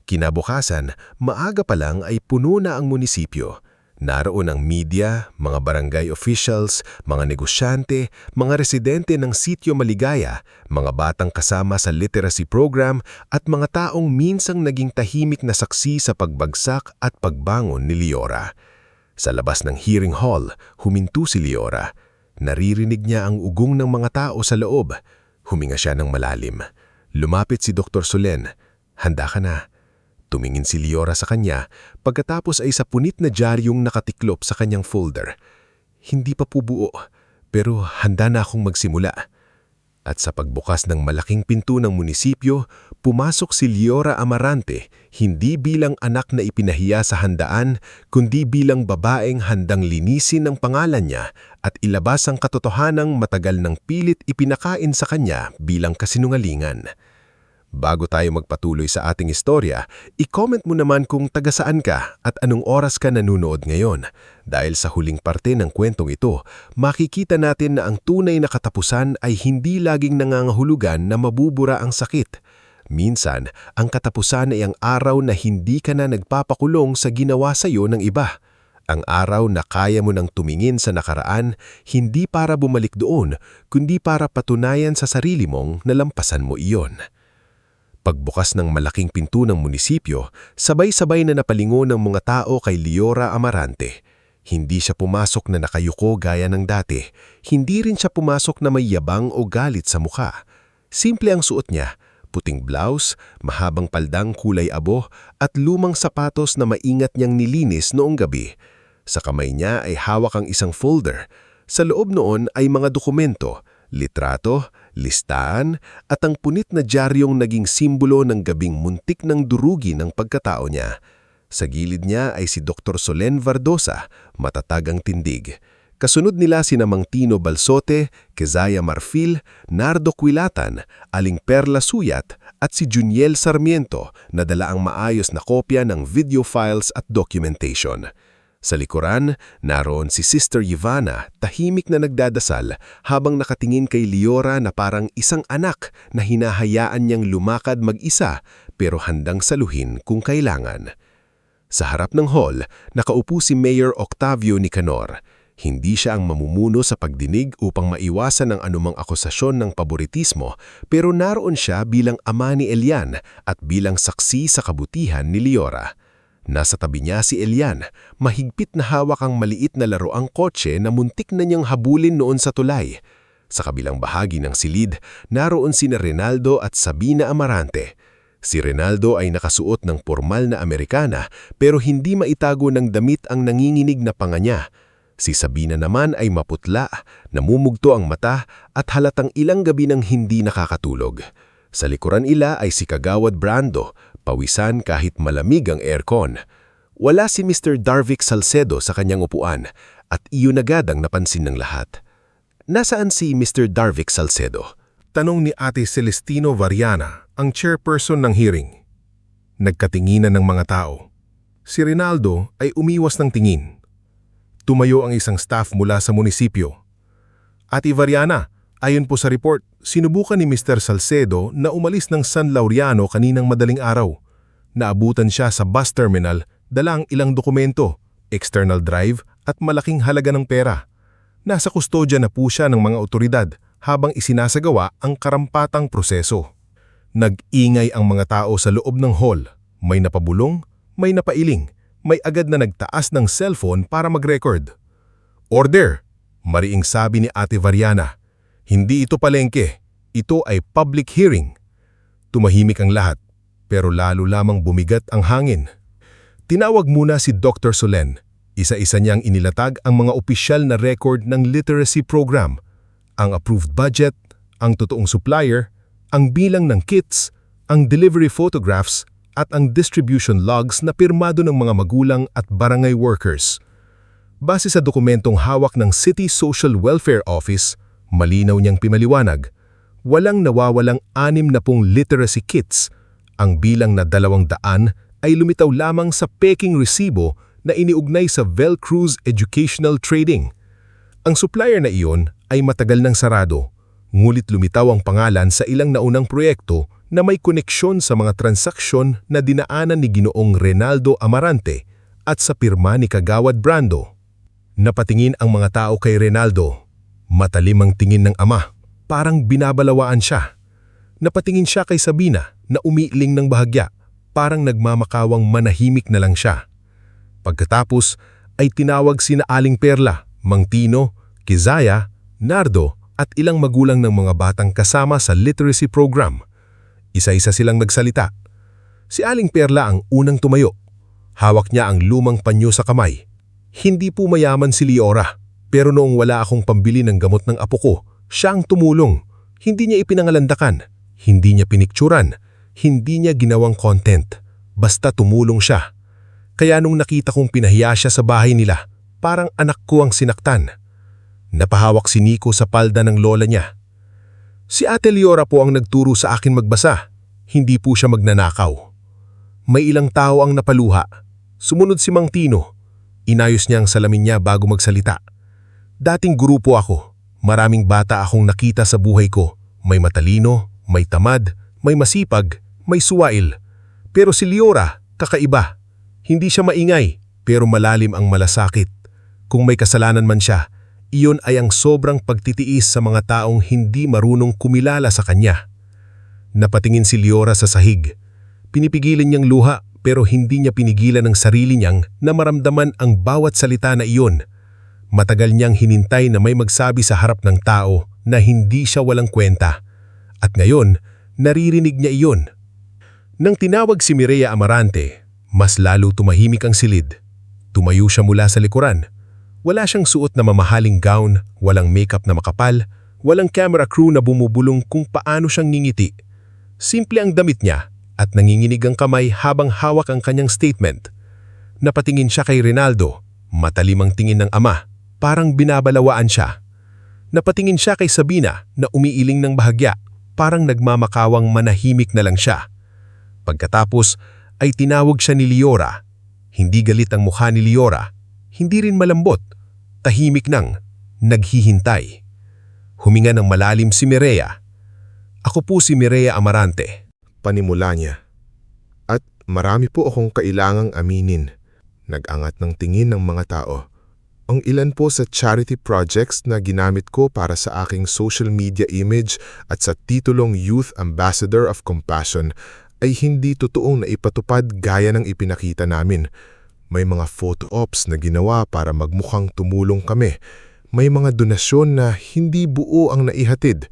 Speaker 1: Kinabukasan, maaga pa lang ay puno na ang munisipyo. Naroon ang media, mga barangay officials, mga negosyante, mga residente ng Sitio Maligaya, mga batang kasama sa literacy program at mga taong minsang naging tahimik na saksi sa pagbagsak at pagbangon ni Liora. Sa labas ng hearing hall, huminto si Liora. Naririnig niya ang ugong ng mga tao sa loob. Huminga siya ng malalim. Lumapit si Dr. Solen. Handa ka na. Tumingin si Liora sa kanya, pagkatapos ay sa punit na diaryong nakatiklop sa kanyang folder. Hindi pa po buo, pero handa na akong magsimula. At sa pagbukas ng malaking pinto ng munisipyo, pumasok si Liora Amarante, hindi bilang anak na ipinahiya sa handaan, kundi bilang babaeng handang linisin ang pangalan niya at ilabas ang katotohanang matagal ng pilit ipinakain sa kanya bilang kasinungalingan. Bago tayo magpatuloy sa ating istorya, i-comment mo naman kung taga saan ka at anong oras ka nanonood ngayon. Dahil sa huling parte ng kwentong ito, makikita natin na ang tunay na katapusan ay hindi laging nangangahulugan na mabubura ang sakit. Minsan, ang katapusan ay ang araw na hindi ka na nagpapakulong sa ginawa sa iyo ng iba. Ang araw na kaya mo nang tumingin sa nakaraan, hindi para bumalik doon, kundi para patunayan sa sarili mong nalampasan mo iyon. Pagbukas ng malaking pinto ng munisipyo, sabay-sabay na napalingon ng mga tao kay Liora Amarante. Hindi siya pumasok na nakayuko gaya ng dati. Hindi rin siya pumasok na may yabang o galit sa mukha. Simple ang suot niya, puting blouse, mahabang paldang kulay abo at lumang sapatos na maingat niyang nilinis noong gabi. Sa kamay niya ay hawak ang isang folder. Sa loob noon ay mga dokumento, litrato,
Speaker 3: listahan at ang punit na diaryong naging simbolo ng gabing muntik ng durugi ng pagkatao niya. Sa gilid niya ay si Dr. Solen Vardosa, matatag ang tindig. Kasunod nila sina Mang Tino Balsote, Kezaya Marfil, Nardo Quilatan, Aling Perla Suyat at si Juniel Sarmiento na dala ang maayos na kopya ng video files at documentation. Sa likuran, naroon si Sister Ivana, tahimik na nagdadasal habang nakatingin kay Liora na parang isang anak na hinahayaan niyang lumakad mag-isa pero handang saluhin kung kailangan. Sa harap ng hall, nakaupo si Mayor Octavio Nicanor. Hindi siya ang mamumuno sa pagdinig upang maiwasan ang anumang akusasyon ng paboritismo, pero naroon siya bilang ama ni Elian at bilang saksi sa kabutihan ni Liora. Nasa tabi niya si Elian, mahigpit na hawak ang maliit na laruang kotse na muntik na niyang habulin noon sa tulay. Sa kabilang bahagi ng silid, naroon sina Renaldo at Sabina Amarante. Si Renaldo ay nakasuot ng pormal na Amerikana pero hindi maitago ng damit ang nanginginig na panga niya. Si Sabina naman ay maputla, namumugto ang mata at halatang ilang gabi nang hindi nakakatulog. Sa likuran ila ay si Kagawad Brando, pawisan kahit malamig ang aircon. Wala si Mr. Darvic Salcedo sa kanyang upuan at iyon agad ang napansin ng lahat. Nasaan si Mr. Darvic Salcedo?
Speaker 4: Tanong ni Ate Celestino Variana, ang chairperson ng hearing. Nagkatinginan ng mga tao. Si Rinaldo ay umiwas ng tingin. Tumayo ang isang staff mula sa munisipyo. Ate Variana, ayon po sa report, sinubukan ni Mr. Salcedo na umalis ng San Laureano kaninang madaling araw. Naabutan siya sa bus terminal, dala ang ilang dokumento, external drive at malaking halaga ng pera. Nasa kustodya na po siya ng mga otoridad habang isinasagawa ang karampatang proseso. Nag-ingay ang mga tao sa loob ng hall. May napabulong, may napailing. May agad na nagtaas ng cellphone para mag-record. Order! Mariing sabi ni Ate Variana. Hindi ito palengke. Ito ay public hearing. Tumahimik ang lahat, pero lalo lamang bumigat ang hangin. Tinawag muna si Dr. Solen. Isa-isa niyang inilatag ang mga opisyal na record ng literacy program, ang approved budget, ang totoong supplier, ang bilang ng kits, ang delivery photographs, at ang distribution logs na pirmado ng mga magulang at barangay workers. Base sa dokumentong hawak ng City Social Welfare Office, malinaw niyang pinaliwanag, walang nawawalang 60 literacy kits. Ang bilang na 200 ay lumitaw lamang sa peking resibo na iniugnay sa Velcruz Educational Trading. Ang supplier na iyon ay matagal nang sarado, ngulit lumitaw ang pangalan sa ilang naunang proyekto na may koneksyon sa mga transaksyon na dinaanan ni Ginoong Renaldo Amarante at sa pirma ni Kagawad Brando. Napatingin ang mga tao kay Renaldo. Matalim ang tingin ng ama, parang binabalawaan siya. Napatingin siya kay Sabina na umiiling ng bahagya, parang nagmamakawang manahimik na lang siya. Pagkatapos ay tinawag sina Aling Perla, Mang Tino, Kezaya, Nardo at ilang magulang ng mga batang kasama sa literacy program. Isa-isa silang nagsalita. Si Aling Perla ang unang tumayo. Hawak niya ang lumang panyo sa kamay. Hindi po mayaman si Liora, pero noong wala akong pambili ng gamot ng apo ko, siya ang tumulong. Hindi niya ipinangalandakan, hindi niya pinikturan, hindi niya ginawang content. Basta tumulong siya. Kaya nung nakita kong pinahiya siya sa bahay nila, parang anak ko ang sinaktan. Napahawak si Nico sa palda ng lola niya. Si Ate Liora po ang nagturo sa akin magbasa, hindi po siya magnanakaw. May ilang tao ang napaluha. Sumunod si Mang Tino. Inayos niya ang salamin niya bago magsalita. Dating grupo ako. Maraming bata akong nakita sa buhay ko. May matalino, may tamad, may masipag, may suwail. Pero si Liora, kakaiba. Hindi siya maingay, pero malalim ang malasakit. Kung may kasalanan man siya, iyon ay ang sobrang pagtitiis sa mga taong hindi marunong kumilala sa kanya. Napatingin si Liora sa sahig. Pinipigilan niyang luha pero hindi niya pinigilan ang sarili niyang na maramdaman ang bawat salita na iyon. Matagal niyang hinintay na may magsabi sa harap ng tao na hindi siya walang kwenta. At ngayon, naririnig niya iyon. Nang tinawag si Mireya Amarante, mas lalo tumahimik ang silid. Tumayo siya mula sa likuran. Wala siyang suot na mamahaling gown, walang makeup na makapal,
Speaker 2: Walang camera crew na bumubulong kung paano siyang ngingiti. Simple ang damit niya at nanginginig ang kamay habang hawak ang kanyang statement. Napatingin siya kay Rinaldo, matalimang tingin ng ama, parang binabalawaan siya. Napatingin siya kay Sabina na umiiling ng bahagya, parang nagmamakawang manahimik na lang siya. Pagkatapos ay tinawag siya ni Liora. Hindi galit ang mukha ni Liora, hindi rin malambot, tahimik nang naghihintay. Huminga ng malalim si Mireya. Ako po si Mireya Amarante.
Speaker 1: Panimula niya. At marami po akong kailangang aminin. Nag-angat ng tingin ng mga tao. Ang ilan po sa charity projects na ginamit ko para sa aking social media image at sa titulong Youth Ambassador of Compassion ay hindi totoong naipatupad gaya ng ipinakita namin. May mga photo ops na ginawa para magmukhang tumulong kami. May mga donasyon na hindi buo ang naihatid.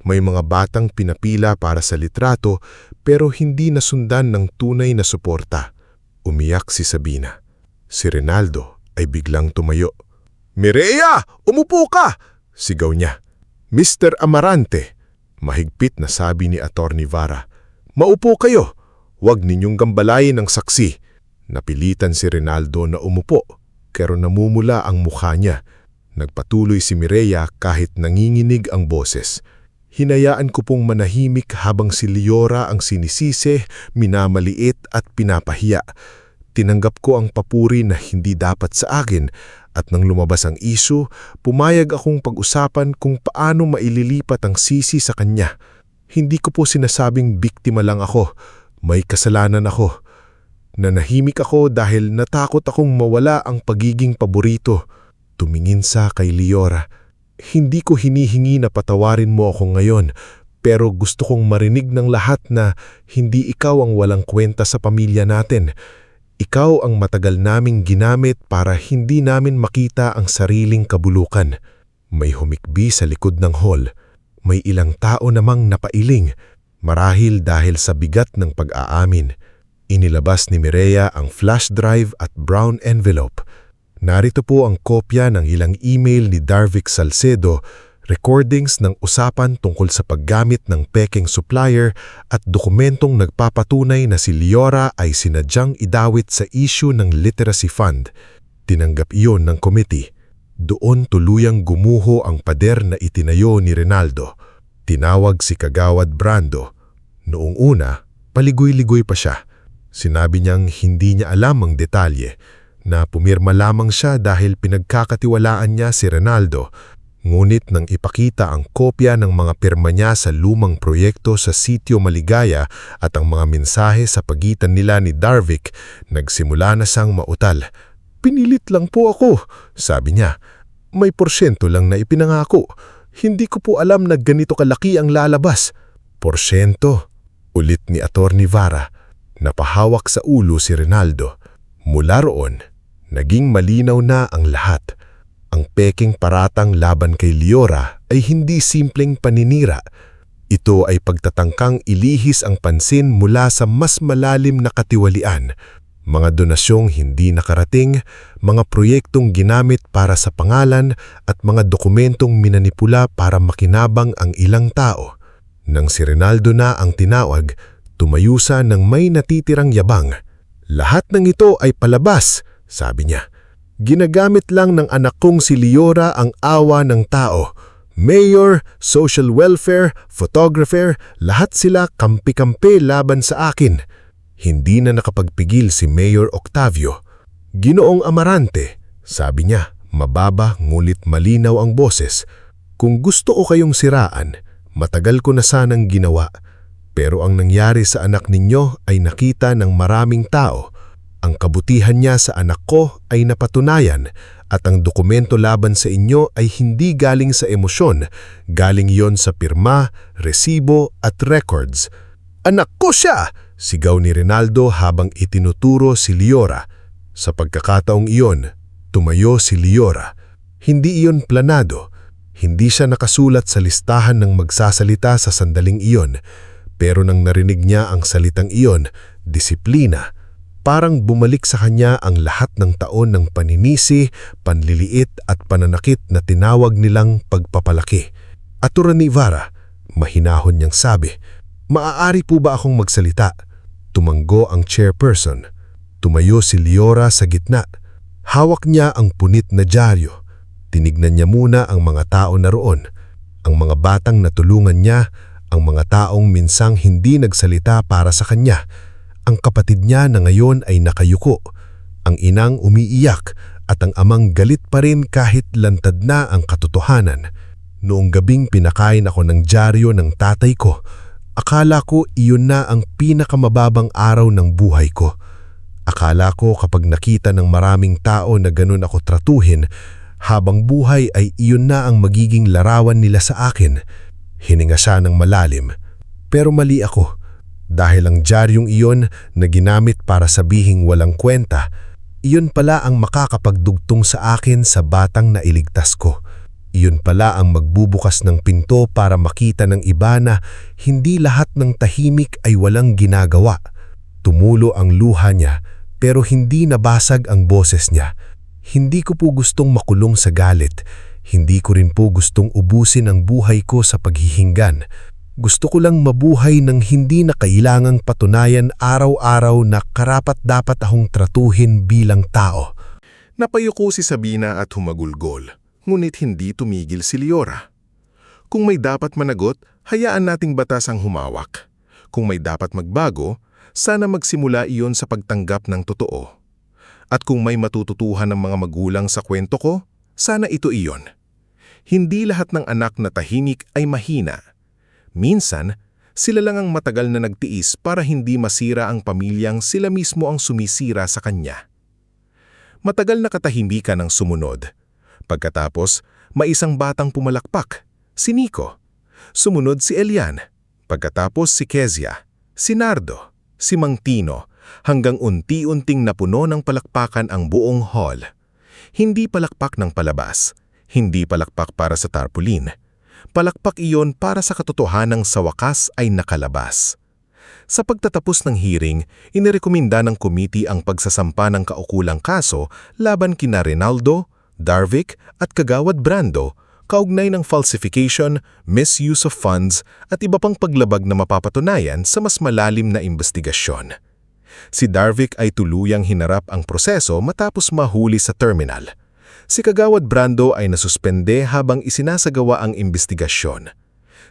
Speaker 1: May mga batang pinapila para sa litrato pero hindi nasundan ng tunay na suporta. Umiyak si Sabina. Si Rinaldo ay biglang tumayo. "Mireya! Umupo ka!" sigaw niya. "Mr. Amarante," mahigpit na sabi ni Atty. Vara. "Maupo kayo. Huwag ninyong gambalayin ang saksi." Napilitan si Rinaldo na umupo, pero namumula ang mukha niya. Nagpatuloy si Mireya kahit nanginginig ang boses. "Hinayaan ko pong manahimik habang si Liora ang sinisisi, minamaliit at pinapahiya. Tinanggap ko ang papuri na hindi dapat sa akin at nang lumabas ang issue, pumayag akong pag-usapan kung paano maililipat ang sisi sa kanya. Hindi ko po sinasabing biktima lang ako. May kasalanan ako. Nanahimik ako dahil natakot akong mawala ang pagiging paborito." Tumingin sa kay Liora. "Hindi ko hinihingi na patawarin mo ako ngayon, pero gusto kong marinig ng lahat na hindi ikaw ang walang kwenta sa pamilya natin. Ikaw ang matagal naming ginamit para hindi namin makita ang sariling kabulukan." May humikbi sa likod ng hall. May ilang tao namang napailing, marahil dahil sa bigat ng pag-aamin. Inilabas ni Mireya ang flash drive at brown envelope. Narito po ang kopya ng ilang email ni Darvic Salcedo, recordings ng usapan tungkol sa paggamit ng pekeng supplier at dokumentong nagpapatunay na si Liora ay sinadyang idawit sa issue ng literacy fund. Tinanggap iyon ng committee. Doon tuluyang gumuho ang pader na itinayo ni Rinaldo. Tinawag si Kagawad Brando. Noong una, paligoy-ligoy pa siya. Sinabi niyang hindi niya alam ang detalye, na pumirma lamang siya dahil pinagkakatiwalaan niya si Rinaldo. Ngunit nang ipakita ang kopya ng mga pirma niya sa lumang proyekto sa Sitio Maligaya at ang mga mensahe sa pagitan nila ni Darvic, nagsimula na siyang mautal. "Pinilit lang po ako," sabi niya. "May porsyento lang na ipinangako. Hindi ko po alam na ganito kalaki ang lalabas." "Porsyento?" ulit ni Atty. Vara. Napahawak sa ulo si Rinaldo. Mula roon, naging malinaw na ang lahat. Ang pekeng paratang laban kay Liora ay hindi simpleng paninira. Ito ay pagtatangkang ilihis ang pansin mula sa mas malalim na katiwalian. Mga donasyong hindi nakarating, mga proyektong ginamit para sa pangalan at mga dokumentong minanipula para makinabang ang ilang tao. Nang si Rinaldo na ang tinawag, tumayo siya ng may natitirang yabang. "Lahat ng ito ay palabas," sabi niya. "Ginagamit lang ng anak kong si Liora ang awa ng tao. Mayor, social welfare, photographer, lahat sila kampi-kampi laban sa akin." Hindi na nakapagpigil si Mayor Octavio. "Ginoong Amarante," sabi niya, mababa ngulit malinaw ang boses. "Kung gusto ko kayong siraan, matagal ko na sanang ginawa. Pero ang nangyari sa anak ninyo ay nakita ng maraming tao. Ang kabutihan niya sa anak ko ay napatunayan at ang dokumento laban sa inyo ay hindi galing sa emosyon, galing iyon sa pirma, resibo at records." "Anak ko siya!" sigaw ni Rinaldo habang itinuturo si Liora. Sa pagkakataong iyon, tumayo si Liora. Hindi iyon planado. Hindi siya nakasulat sa listahan ng magsasalita sa sandaling iyon. Pero nang narinig niya ang salitang iyon, disiplina, parang bumalik sa kanya ang lahat ng taon ng paninisi, panliliit at pananakit na tinawag nilang pagpapalaki.
Speaker 2: Attorney Vara, mahinahon niyang sabi. Maaari po ba akong magsalita? Tumanggo ang chairperson. Tumayo si Liora sa gitna. Hawak niya ang punit na dyaryo. Tinignan niya muna ang mga tao na roon. Ang mga batang natulungan niya, ang mga taong minsang hindi nagsalita para sa kanya. Ang kapatid niya na ngayon ay nakayuko. Ang inang umiiyak at ang amang galit pa rin kahit lantad na ang katotohanan. Noong gabing pinakain ako ng dyaryo ng tatay ko, akala ko iyon na ang pinakamababang araw ng buhay ko. Akala ko kapag nakita ng maraming tao na ganun ako tratuhin, habang buhay ay iyon na ang magiging larawan nila sa akin. Hininga siya ng malalim. Pero mali ako. Dahil ang dyaryong iyon na ginamit para sabihing walang kwenta, iyon pala ang makakapagdugtong sa akin sa batang nailigtas ko. Iyon pala ang magbubukas ng pinto para makita ng iba na hindi lahat ng tahimik ay walang ginagawa. Tumulo ang luha niya pero hindi nabasag ang boses niya. Hindi ko po gustong makulong sa galit. Hindi ko rin po gustong ubusin ang buhay ko sa paghihinggan. Gusto ko lang mabuhay ng hindi na kailangang patunayan araw-araw na karapat-dapat akong tratuhin bilang tao.
Speaker 5: Napayuko si Sabina at humagulgol, ngunit hindi tumigil si Liora. Kung may dapat managot, hayaan nating batas ang humawak. Kung may dapat magbago, sana magsimula iyon sa pagtanggap ng totoo. At kung may matututuhan ng mga magulang sa kwento ko, sana ito iyon. Hindi lahat ng anak na tahimik ay mahina. Minsan, sila lang ang matagal na nagtiis para hindi masira ang pamilyang sila mismo ang sumisira sa kanya. Matagal na katahimikan ang sumunod. Pagkatapos, may isang batang pumalakpak, si Nico. Sumunod si Elian. Pagkatapos si Kezia, si Nardo, si Mang Tino, hanggang unti-unting napuno ng palakpakan ang buong hall. Hindi palakpak ng palabas, hindi palakpak para sa tarpaulin. Palakpak iyon para sa katotohanang sa wakas ay nakalabas. Sa pagtatapos ng hearing, inirekomenda ng committee ang pagsasampa ng kaukulang kaso laban kina Rinaldo, Darvic at Kagawad Brando, kaugnay ng falsification, misuse of funds at iba pang paglabag na mapapatunayan sa mas malalim na investigasyon. Si Darvic ay tuluyang hinarap ang proseso matapos mahuli sa terminal. Si Kagawad Brando ay nasuspende habang isinasagawa ang investigasyon.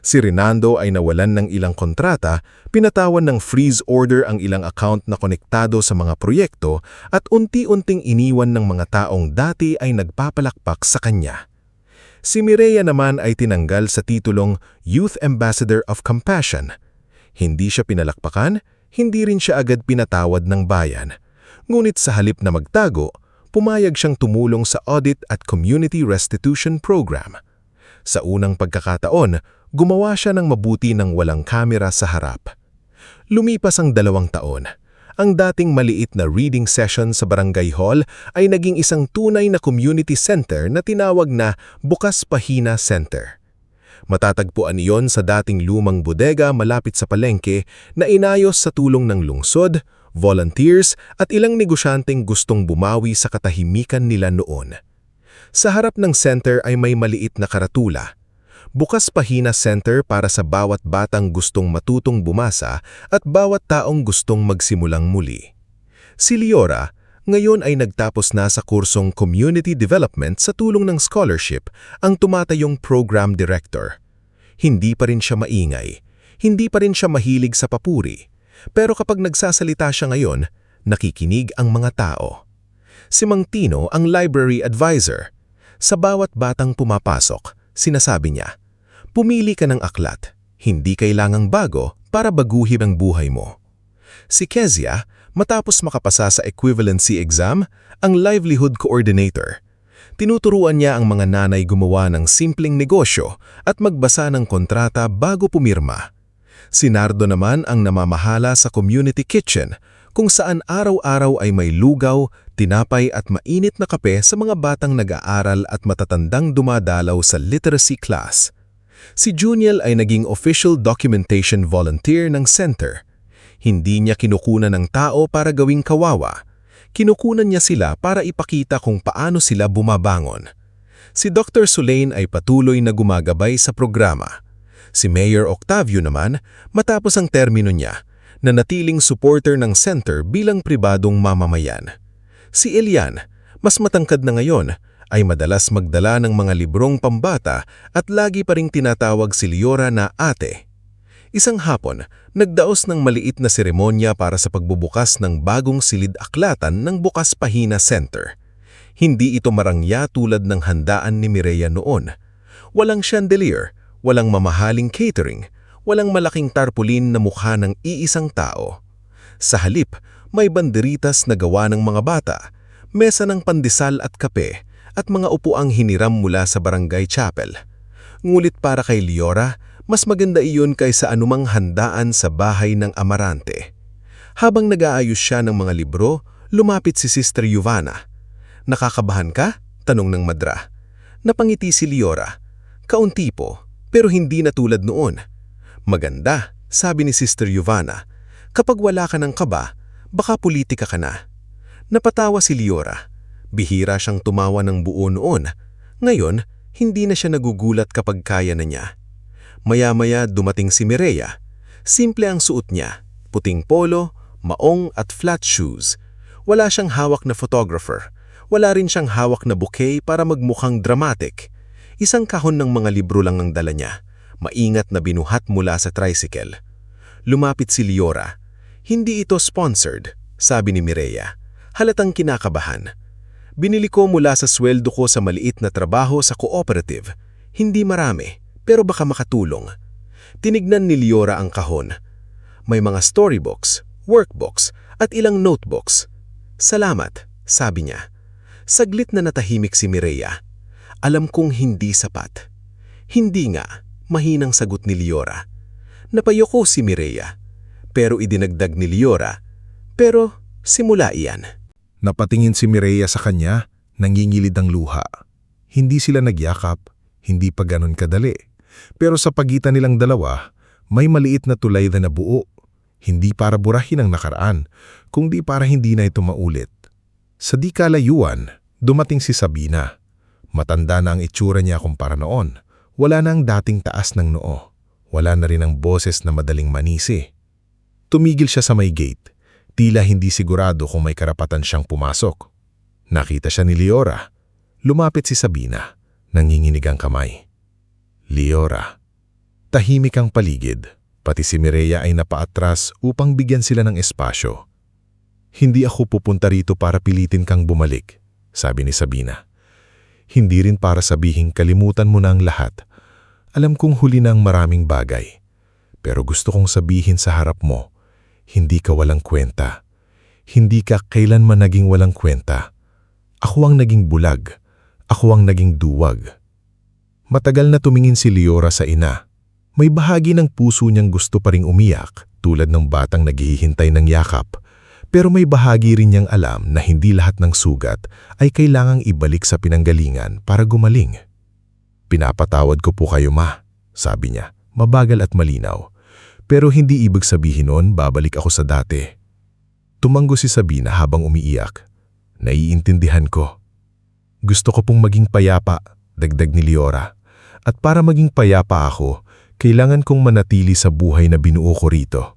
Speaker 5: Si Rinaldo ay nawalan ng ilang kontrata, pinatawan ng freeze order ang ilang account na konektado sa mga proyekto at unti-unting iniwan ng mga taong dati ay nagpapalakpak sa kanya. Si Mireya naman ay tinanggal sa titulong Youth Ambassador of Compassion. Hindi siya pinalakpakan, hindi rin siya agad pinatawad ng bayan. Ngunit sa halip na magtago, pumayag siyang tumulong sa Audit at Community Restitution Program. Sa unang pagkakataon, gumawa siya ng mabuti ng walang kamera sa harap. Lumipas ang 2 taon. Ang dating maliit na reading session sa Barangay Hall ay naging isang tunay na community center na tinawag na Bukas Pahina Center. Matatagpuan iyon sa dating lumang bodega malapit sa palengke na inayos sa tulong ng lungsod, volunteers at ilang negosyanteng gustong bumawi sa katahimikan nila noon. Sa harap ng center ay may maliit na karatula. Bukas Pahina Center para sa bawat batang gustong matutong bumasa at bawat taong gustong magsimulang muli. Si Liora, ngayon ay nagtapos na sa kursong Community Development sa tulong ng scholarship ang tumatayong program director. Hindi pa rin siya maingay, hindi pa rin siya mahilig sa papuri, pero kapag nagsasalita siya ngayon, nakikinig ang mga tao. Si Mang Tino ang library advisor. Sa bawat batang pumapasok, sinasabi niya, pumili ka ng aklat, hindi kailangang bago para baguhin ang buhay mo. Si Kezia, matapos makapasa sa equivalency exam, ang livelihood coordinator. Tinuturuan niya ang mga nanay gumawa ng simpleng negosyo at magbasa ng kontrata bago pumirma. Si Nardo naman ang namamahala sa community kitchen, kung saan araw-araw ay may lugaw, tinapay at mainit na kape sa mga batang nag-aaral at matatandang dumadalaw sa literacy class. Si Juniel ay naging official documentation volunteer ng center. Hindi niya kinukunan ng tao para gawing kawawa. Kinukunan niya sila para ipakita kung paano sila bumabangon.
Speaker 2: Si Dr. Sulain ay patuloy na gumagabay sa programa. Si Mayor Octavio naman, matapos ang termino niya, nanatiling supporter ng center bilang pribadong mamamayan. Si Elian, mas matangkad na ngayon, ay madalas magdala ng mga librong pambata at lagi pa ring tinatawag si Liora na ate. Isang hapon, nagdaos ng maliit na seremonya para sa pagbubukas ng bagong silid-aklatan ng Bukas Pahina Center. Hindi ito marangya tulad ng handaan ni Mireya noon. Walang chandelier, walang mamahaling catering, walang malaking tarpaulin na mukha ng iisang tao. Sa halip, may banderitas na gawa ng mga bata, mesa ng pandesal at kape, at mga upuang hiniram mula sa barangay chapel. Ngulit para kay Liora, mas maganda iyon kaysa anumang handaan sa bahay ng Amarante. Habang nag-aayos siya ng mga libro, lumapit si Sister Yuvana. "Nakakabahan ka?" tanong ng madra. Napangiti si Liora. "Kaunti po, pero hindi na tulad noon." "Maganda," sabi ni Sister Yuvana. "Kapag wala ka ng kaba, baka politika ka na." Napatawa si Liora. Bihira siyang tumawa ng buo noon. Ngayon, hindi na siya nagugulat kapag kaya na niya. Maya-maya dumating si Mireya. Simple ang suot niya, puting polo, maong at flat shoes. Wala siyang hawak na photographer. Wala rin siyang hawak na bouquet para magmukhang dramatic. Isang kahon ng mga libro lang ang dala niya, maingat na binuhat mula sa tricycle. Lumapit si Liora. "Hindi ito sponsored," sabi ni Mireya. Halatang kinakabahan. "Binili ko mula sa sweldo ko sa maliit na trabaho sa cooperative. Hindi marami, pero baka makatulong." Tinignan ni Liora ang kahon. May mga storybooks, workbooks, at ilang notebooks. "Salamat," sabi niya. Saglit na natahimik si Mireya. "Alam kong hindi sapat." "Hindi nga," mahinang sagot ni Liora. Napayoko si Mireya. Pero idinagdag ni Liora, "Pero simula iyan."
Speaker 1: Napatingin si Mireya sa kanya, nangingilid ang luha. Hindi sila nagyakap, hindi pa ganon kadali. Pero sa pagitan nilang dalawa, may maliit na tulay na nabuo. Hindi para burahin ang nakaraan, kundi para hindi na ito maulit. Sa di kalayuan, dumating si Sabina. Matanda na ang itsura niya kumpara noon. Wala na ang dating taas ng noo. Wala na rin ang boses na madaling manisi. Tumigil siya sa may gate. Tila hindi sigurado kung may karapatan siyang pumasok. Nakita siya ni Liora. Lumapit si Sabina. Nanginginig ang kamay. "Liora." Tahimik ang paligid. Pati si Mireya ay napaatras upang bigyan sila ng espasyo. "Hindi ako pupunta rito para pilitin kang bumalik," sabi ni Sabina. "Hindi rin para sabihing kalimutan mo na ang lahat. Alam kong huli na ang maraming bagay. Pero gusto kong sabihin sa harap mo, hindi ka walang kwenta. Hindi ka kailanman naging walang kwenta. Ako ang naging bulag. Ako ang naging duwag." Matagal na tumingin si Liora sa ina. May bahagi ng puso niyang gusto pa ring umiyak, tulad ng batang naghihintay ng yakap. Pero may bahagi rin niyang alam na hindi lahat ng sugat ay kailangang ibalik sa pinanggalingan para gumaling. "Pinapatawad ko po kayo, Ma," sabi niya, mabagal at malinaw. "Pero hindi ibig sabihin nun babalik ako sa dati." Tumanggo si Sabina habang umiiyak. "Naiintindihan ko. Gusto ko pong maging payapa," dagdag ni Liora. "At para maging payapa ako, kailangan kong manatili sa buhay na binuo ko rito."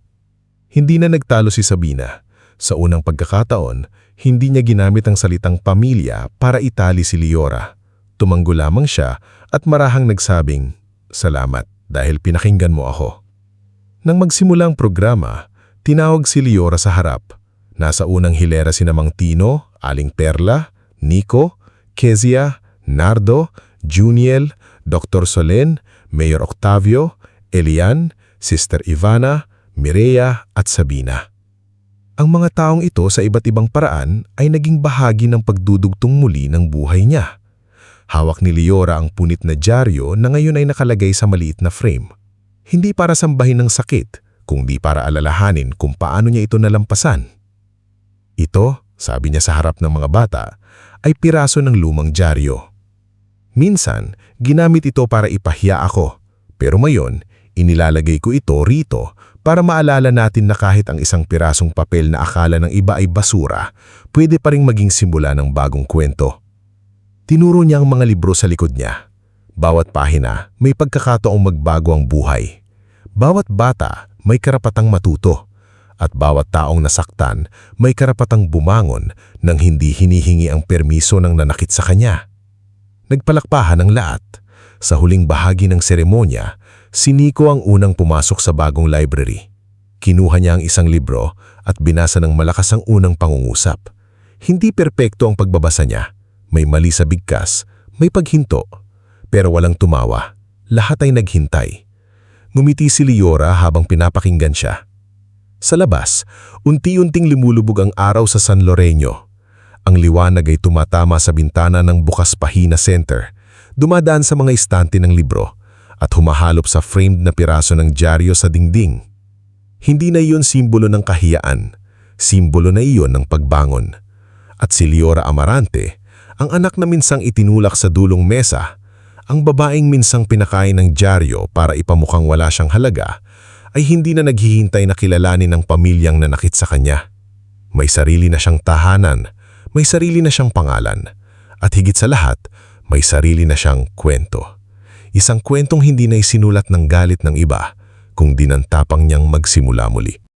Speaker 1: Hindi na nagtalo si Sabina. Sa unang pagkakataon, hindi niya ginamit ang salitang pamilya para itali si Liora. Tumanggo lamang siya at marahang nagsabing, "Salamat dahil pinakinggan mo ako." Nang magsimula ang programa, tinawag si Liora sa harap. Nasa unang hilera sina Mang Tino, Aling Perla, Nico, Kezia, Nardo, Juniel, Dr. Solen, Mayor Octavio, Elian, Sister Ivana, Mireya at Sabina. Ang mga taong ito sa iba't ibang paraan ay naging bahagi ng pagdudugtong muli ng buhay niya. Hawak ni Liora ang punit na dyaryo na ngayon ay nakalagay sa maliit na frame. Hindi para sambahin ng sakit, kundi para alalahanin kung paano niya ito nalampasan. "Ito," sabi niya sa harap ng mga bata, "ay piraso ng lumang dyaryo. Minsan, ginamit ito para ipahiya ako, pero ngayon, inilalagay ko ito rito para maalala natin na kahit ang isang pirasong papel na akala ng iba ay basura, pwede pa ring maging simula ng bagong kwento."
Speaker 2: Tinuro niya ang mga libro sa likod niya. Bawat pahina, may pagkakataong magbago ang buhay. Bawat bata, may karapatang matuto. At bawat taong nasaktan, may karapatang bumangon nang hindi hinihingi ang permiso ng nanakit sa kanya. Nagpalakpahan ang lahat. Sa huling bahagi ng seremonya, si Nico ang unang pumasok sa bagong library. Kinuha niya ang isang libro at binasa ng malakas ang unang pangungusap. Hindi perpekto ang pagbabasa niya. May mali sa bigkas, may paghinto. Pero walang tumawa. Lahat ay naghintay. Ngumiti si Liora habang pinapakinggan siya. Sa labas, unti-unting lumulubog ang araw sa San Lorenzo. Ang liwanag ay tumatama sa bintana ng Bukas Pahina Center, dumadaan sa mga istante ng libro, at humahalop sa framed na piraso ng dyaryo sa dingding. Hindi na iyon simbolo ng kahiyaan, simbolo na iyon ng pagbangon. At si Liora Amarante, ang anak na minsang itinulak sa dulong mesa, ang babaeng minsang pinakain ng dyaryo para ipamukhang wala siyang halaga, ay hindi na naghihintay na kilalanin ng pamilyang nanakit sa kanya. May sarili na siyang tahanan, may sarili na siyang pangalan, at higit sa lahat, may sarili na siyang kwento. Isang kwentong hindi na isinulat ng galit ng iba, kung di ng tapang niyang magsimula muli.